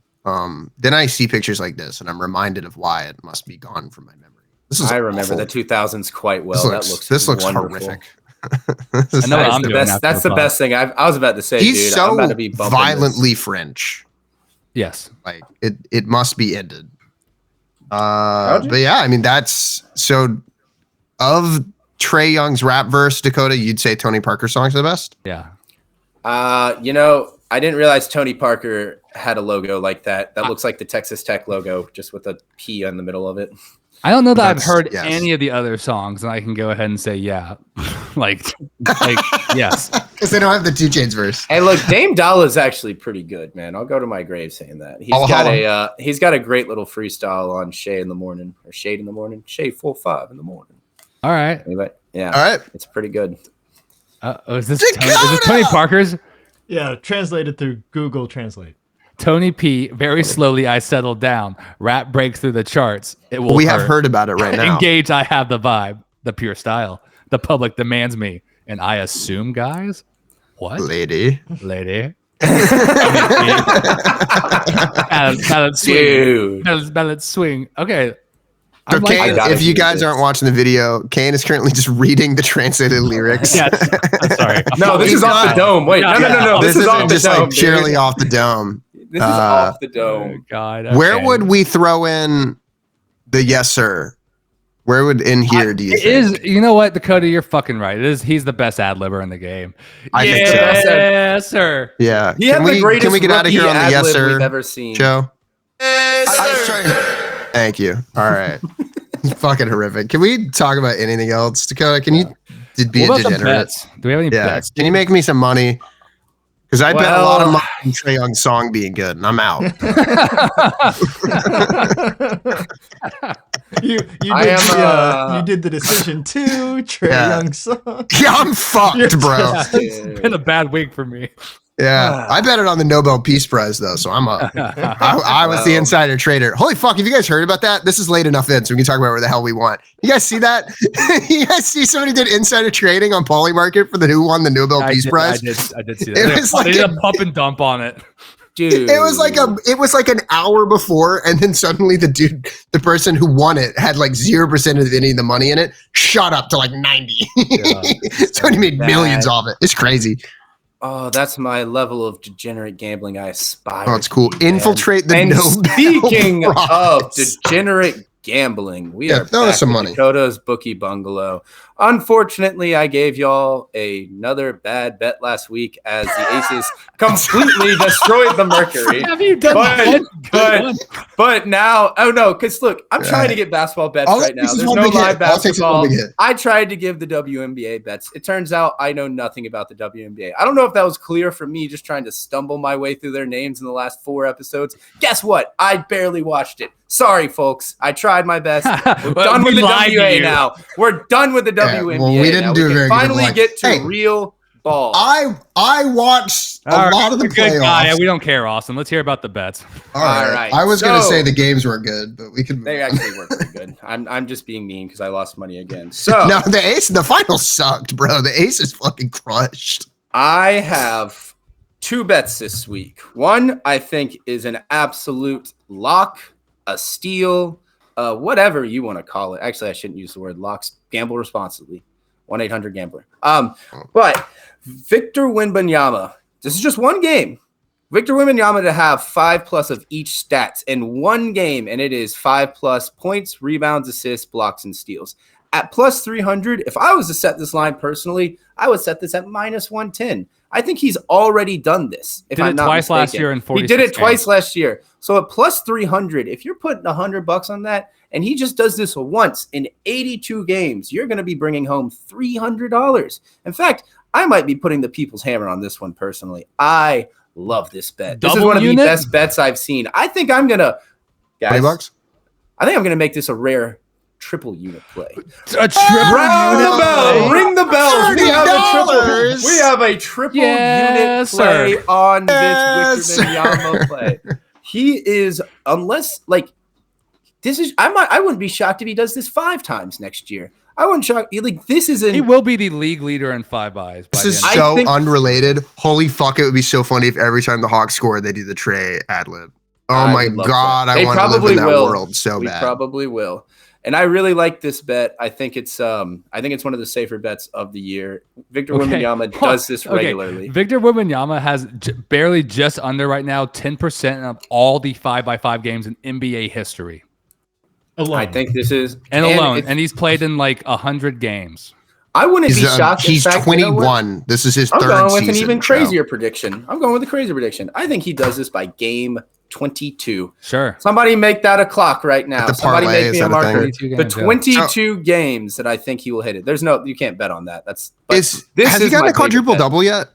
Then I see pictures like this and I'm reminded of why it must be gone from my memory. This is I remember awful. the 2000s quite well. This looks wonderful. horrific. I know what I'm doing. That's the best thing. I was about to say, He's dude. so I'm about to be bumping violently French. Yes. Like it must be ended. How'd you- But yeah, I mean that's so of Trey Young's rap verse, Dakota, you'd say Tony Parker songs are the best? Yeah. I didn't realize Tony Parker had a logo like that. That looks like the Texas Tech logo, just with a P in the middle of it. I don't know that I've That's- heard yes. any of the other songs, and I can go ahead and say yeah. like yes. Because they don't have the 2 Chainz verse. Hey, look, Dame Dolla's actually pretty good, man. I'll go to my grave saying that. He's got a great little freestyle on Shade in the morning, 4-5 in the morning. All right. Anyway, yeah, All right. it's pretty good. Is this Tony Parker's? Yeah. Translated through Google Translate. Tony P. Very slowly, I settled down. Rap breaks through the charts. It will. We have hurt. heard about it right now. Engage. I have the vibe, the pure style. The public demands me, and I assume, guys. What, Lady. lady? Balance swing. Dude, Balance swing. Okay. So I'm like Kane, this. gotta if you see guys this. aren't watching the video, Kane is currently just reading the translated lyrics. Yes. I'm sorry. no, this He's is off not- the dome. Wait, no. This is off isn't the just dome. like purely dude. off the dome. This is off the Oh, dome. God. Where okay. would we throw in the yes sir? Where would in here do you It think? is, you know what, Dakota, you're fucking right. It is. He's the best ad libber in the game. I think so. Yes, sir. Yeah. He had the greatest can we get out of here on the yes ad-lib we've sir ever seen. show? Ice Train. Thank you. All right. Fucking horrific. Can we talk about anything else, Dakota? Can you be What a about the degenerate? bets? Do we have any Yeah. bets? Can you make me some money? Because I bet a lot of money on Trae Young's song being good, and I'm out. You did the decision too, Trae Young's song. Yeah, I'm fucked, bro. It's been a bad week for me. Yeah, I bet it on the Nobel Peace Prize though, so I'm up. I was the insider trader. Holy fuck! Have you guys heard about that? This is late enough in, so we can talk about where the hell we want. You guys see that? You guys see somebody did insider trading on Polymarket for who won the Nobel Peace Prize? I did see that. They did a pump and dump on it. Dude, it was like an hour before, and then suddenly the person who won it had like 0% of any of the money in it, shot up to like 90. So he made millions off it. It's crazy. Oh, that's my level of degenerate gambling I aspire. Oh, it's cool. Infiltrate the Nobel Speaking Prize. of degenerate gambling, we are throw us back some with money. Dakota's Bookie Bungalow. Unfortunately, I gave y'all another bad bet last week as the Aces completely destroyed the Mercury. Have you done but now, oh no, because look, I'm trying to get basketball bets right now. There's no live basketball. I tried to give the WNBA bets. It turns out I know nothing about the WNBA. I don't know if that was clear for me just trying to stumble my way through their names in the last 4 episodes. Guess what? I barely watched it. Sorry, folks. I tried my best. We're done with the WNBA now. We're done with the WNBA. Well, we didn't do very good. Finally get to real ball. I watched a lot of the playoffs. Yeah, we don't care, Austin. Let's hear about the bets. All right. I was going to say the games were good, but we could. They actually were pretty good. I'm just being mean because I lost money again. So no, the finals sucked, bro. The Aces fucking crushed. I have 2 bets this week. One I think is an absolute lock, a steal, whatever you want to call it. Actually, I shouldn't use the word locks. Gamble responsibly. 1-800-GAMBLER. But Victor Wembanyama, this is just one game. Victor Wembanyama to have 5+ of each stats in one game, and it is 5+ points, rebounds, assists, blocks, and steals. At plus 300, if I was to set this line personally, I would set this at minus 110. I think he's already done this. If I'm not twice mistaken. last year in 46 He did it games. twice last year. So at plus 300, if you're putting $100 on that, and he just does this once in 82 games, you're going to be bringing home $300. In fact, I might be putting the people's hammer on this one personally. I love this bet. This is one of the best bets I've seen. I think I'm going to, guys, $20? I think I'm going to make this a rare triple unit play. A triple unit play. Ring the bell. We have a triple unit play on this Victor Wembanyama play. He is, unless like this is, I wouldn't be shocked if he does this 5 times next year. I wouldn't shock. Like this is he will be the league leader in 5 buys. This is so unrelated. Holy fuck! It would be so funny if every time the Hawks score, they do the Trae ad lib. Oh my god! I want to live in that world so bad. We probably will. And I really like this bet. I think it's one of the safer bets of the year. Victor Wembanyama does this regularly. Victor Wembanyama has barely just under right now 10% of all the 5x5 games in NBA history. Alone. I think this is and he's played in like 100 games. I wouldn't be shocked. He's 21. This is his third season. I'm going with an even crazier prediction. I think he does this by game 22. Sure. Somebody make that a clock right now. Somebody make me a marker. The 22 games, games that I think he will hit it. You can't bet on that. Has he gotten a quadruple double yet?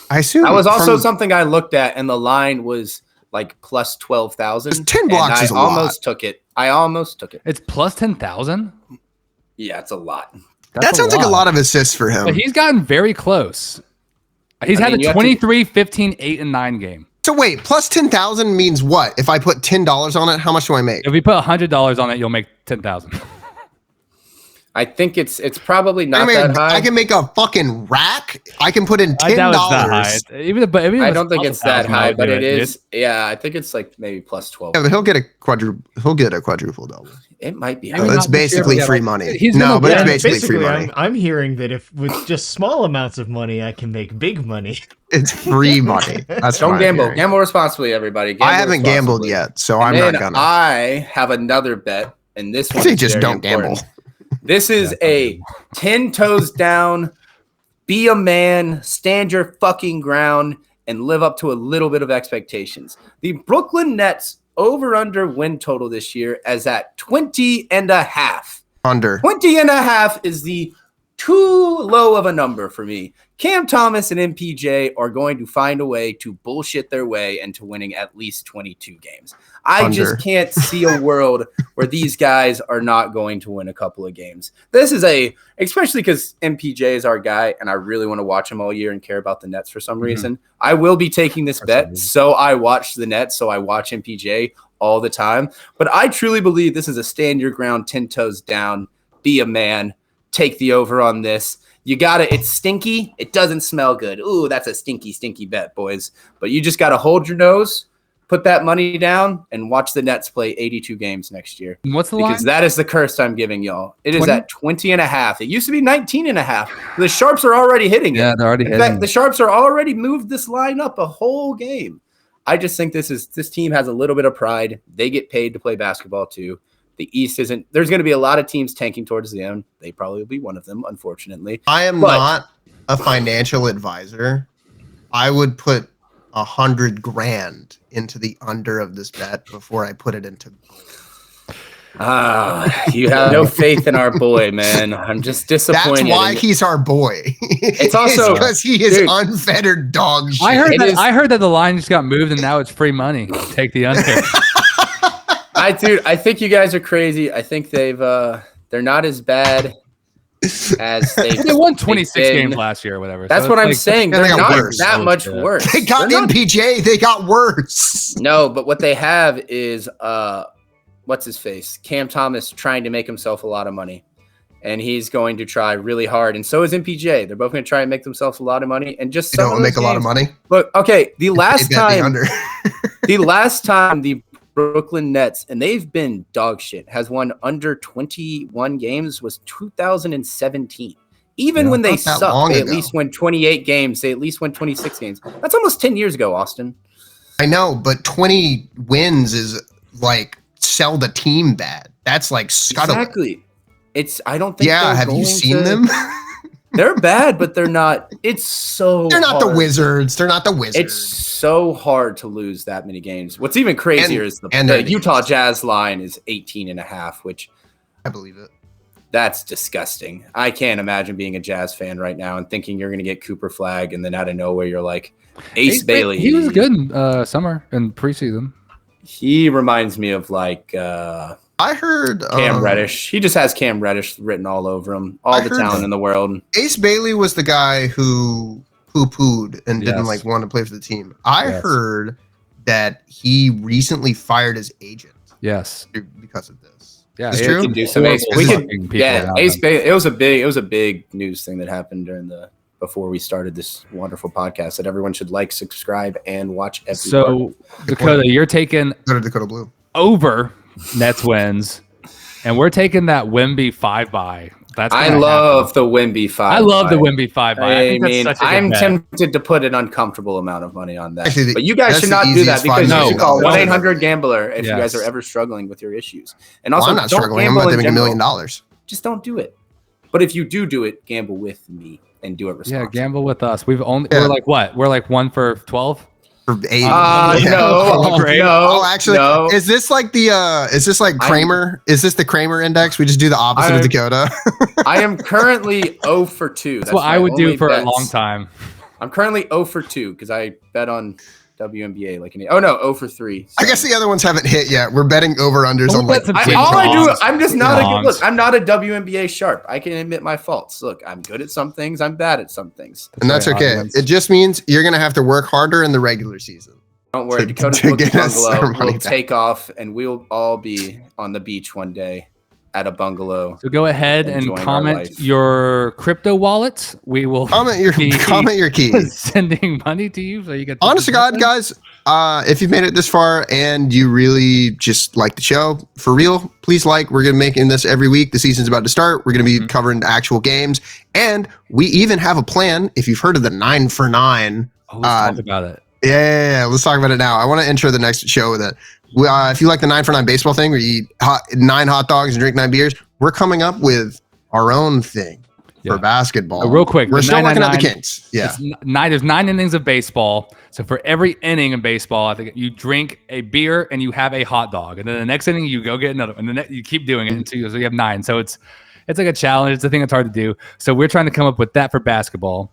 I assume that was also something I looked at, and the line was like plus 12,000. 10 blocks is a lot. I almost took it. It's plus 10,000? Yeah, it's a lot. That sounds like a lot of assists for him. But he's gotten very close. He's had a 23, 15, 8, and 9 game. So wait, plus 10,000 means what? If I put $10 on it, how much do I make? If you put $100 on it, you'll make 10,000. I think it's probably not that high. I can make a fucking rack. I can put in $10. I doubt it's that high. I don't think it's that high, but it is. Yeah, I think it's like maybe plus 12. Yeah, but he'll get a quadruple double. It might be. It's basically free money. It's basically free money. I'm hearing that if with just small amounts of money, I can make big money. It's free money. Don't gamble. Gamble responsibly, everybody. I haven't gambled yet, so I'm not gonna. I have another bet, and this one. Just don't gamble. This is a 10 toes down, be a man, stand your fucking ground, and live up to a little bit of expectations. The Brooklyn Nets over-under win total this year is at 20.5. Under. 20.5 is the too low of a number for me. Cam Thomas and MPJ are going to find a way to bullshit their way into winning at least 22 games. I just can't see a world where these guys are not going to win a couple of games. This is especially because MPJ is our guy, and I really want to watch him all year and care about the Nets for some reason. I will be taking this bet, so I watch the Nets, so I watch MPJ all the time. But I truly believe this is a stand your ground, 10 toes down, be a man, take the over on this. You got to, it's stinky. It doesn't smell good. Ooh, that's a stinky, stinky bet, boys. But you just got to hold your nose, put that money down, and watch the Nets play 82 games next year. What's the line? Because that is the curse I'm giving y'all. It is at 20.5. It used to be 19.5. The Sharps are already hitting it. Yeah, they're already hitting it. The Sharps are already moved this line up a whole game. I just think this team has a little bit of pride. They get paid to play basketball too. The East isn't. There's going to be a lot of teams tanking towards the end. They probably will be one of them, unfortunately. I am not a financial advisor. I would put $100,000 into the under of this bet before I put it into gold. You have no faith in our boy, man. I'm just disappointed. That's why he's our boy. It's also because he is unfettered dog shit. I heard that the line just got moved and now it's free money. Take the under. I think you guys are crazy. I think they're not as bad as they won 26 games last year or whatever. That's what I'm saying. They're not that much worse. They got MPJ. They got worse. No, but what they have is what's his face? Cam Thomas trying to make himself a lot of money. And he's going to try really hard. And so is MPJ. They're both going to try and make themselves a lot of money. And just don't make a lot of money. Look, okay, the last time the Brooklyn Nets, and they've been dog shit, has won under 21 games was 2017. Even when they suck, they at least win 28 games. They at least win 26 games. That's almost 10 years ago, Austin. I know, but 20 wins is like sell the team bad. That's like scuttling. Exactly. I don't think. Yeah, have you seen them? They're bad, but they're not. It's so. They're not the Wizards. They're not the Wizards. It's so hard to lose that many games. What's even crazier is the Utah Jazz line is 18.5, which I believe it. That's disgusting. I can't imagine being a Jazz fan right now and thinking you're going to get Cooper Flag, and then out of nowhere you're like Ace Bailey. He was good in summer and preseason. He reminds me of like. I heard Cam Reddish. He just has Cam Reddish written all over him. All the talent in the world. Ace Bailey was the guy who poo-pooed and didn't want to play for the team. I heard that he recently fired his agent. Yes, because of this. Yeah, it's true. Ace Bailey. It was a big news thing that happened before we started this wonderful podcast that everyone should like, subscribe, and watch every So Dakota, you're taking go to Dakota Blue over Nets wins, and we're taking that Wemby 5-by. I love the Wemby 5-by. I love the Wemby 5-by. I'm tempted to put an uncomfortable amount of money on that. Actually, but you guys should not do that because you should call 1-800-GAMBLER if you guys are ever struggling with your issues. And also, I'm not struggling. I'm about to make $1 million. Just don't do it. But if you do it, gamble with me and do it responsibly. Yeah, gamble with us. We're like what? We're like 1 for 12. For 8. No. Actually, no. Is this like Kramer? Is this the Kramer index? We just do the opposite of Dakota. I am currently 0 for 2. That's what I would do for a long time. I'm currently 0 for 2 because I bet on WNBA 0 for 3. So. I guess the other ones haven't hit yet. We're betting over-unders on I'm just not a good look. I'm not a WNBA sharp. I can admit my faults. Look, I'm good at some things. I'm bad at some things. And that's okay. It just means you're going to have to work harder in the regular season. Don't worry. Dakota's Bungalow will take off and we'll all be on the beach one day at a bungalow. So go ahead and comment your crypto wallets. We will comment your keys. Sending money to you so you get. Honest to God, guys, if you've made it this far and you really just like the show for real, please like. We're gonna be making this every week. The season's about to start. We're gonna be covering actual games, and we even have a plan. If you've heard of the 9 for 9, let's talk about it. Yeah, let's talk about it now. I want to intro the next show with it. If you like the 9 for 9 baseball thing where you eat 9 hot dogs and drink 9 beers, we're coming up with our own thing for basketball. Real quick, we're still working out the kinks. Yeah, there's 9 innings of baseball. So for every inning in baseball, I think you drink a beer and you have a hot dog, and then the next inning you go get another, and then you keep doing it until you have 9. So it's like a challenge. It's a thing that's hard to do. So we're trying to come up with that for basketball.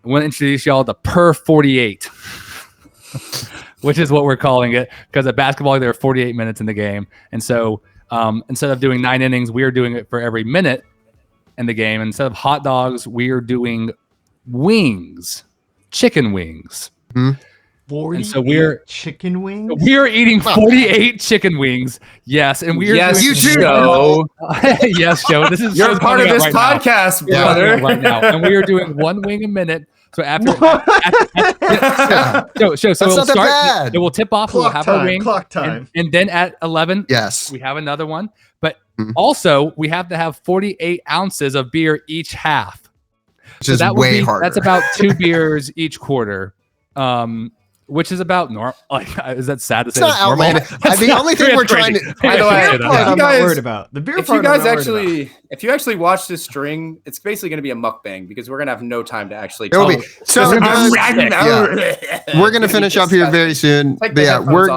I want to introduce y'all to per 48, which is what we're calling it, because at basketball there are 48 minutes in the game, and so instead of doing 9 innings, we are doing it for every minute in the game. Instead of hot dogs, we are doing wings, chicken wings. Mm-hmm. 48 and so we're chicken wings. We're eating 48 chicken wings. Yes, and we're yes, doing Joe. yes, Joe. This is you're part of this right podcast, now. brother. Right now, and we are doing 1 wing a minute. So after, so it'll start. It will tip off. We'll have a wing. Clock time. And then at 11, yes, we have another one. But also, we have to have 48 ounces of beer each half. Which is way harder. That's about 2 beers each quarter. Which is about normal. Like, is that sad to say? It's not outlandish. The only thing we're trying to. By the way, I'm not worried about the beer. If you guys if you actually watch this string, it's basically going to be a mukbang because we're going to have no time to actually. There will be. So we're going to finish up here very soon. But yeah, we're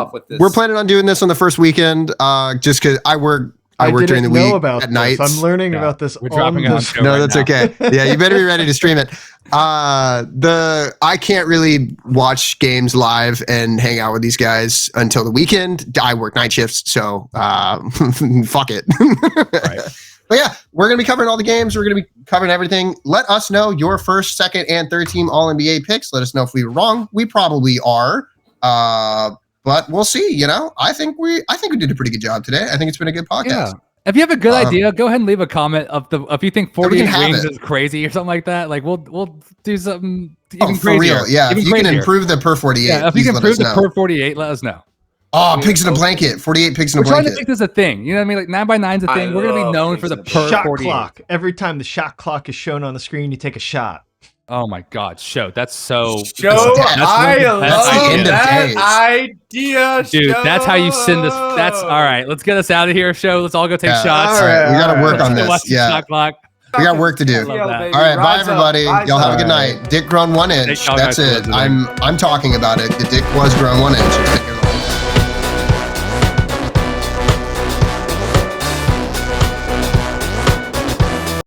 planning on doing this on the first weekend. Just because I work during the week at night. I'm learning about this. We're dropping on. No, that's okay. Yeah, you better be ready to stream it. I can't really watch games live and hang out with these guys until the weekend. I work night shifts, so fuck it. Right. But yeah, we're gonna be covering all the games. We're gonna be covering everything. Let us know your first, second, and third team All NBA picks. Let us know if we were wrong. We probably are. But we'll see. I think we did a pretty good job today. I think it's been a good podcast. Yeah. If you have a good idea, go ahead and leave a comment if you think 48 wings is crazy or something like that. Like we'll do something even for crazier. Real. Yeah, if you can improve the per 48. Yeah, if you can improve the per 48, let us know. Oh, pigs in a blanket. 48 pigs in a blanket. We're trying to make this a thing. You know what I mean? Like 9x9's a thing. We're gonna be known for the per shot 48. clock. Every time the shot clock is shown on the screen, you take a shot. Oh my God, That's so. I love that idea, dude. That's how you send this. That's all right. Let's get us out of here, show. Let's all go take shots. All right, we got to work on this. Yeah, shot clock. We got work to do. All right, bye everybody. Y'all have a good night. Dick grown 1 inch. That's it. I'm talking about it. The dick was grown 1 inch.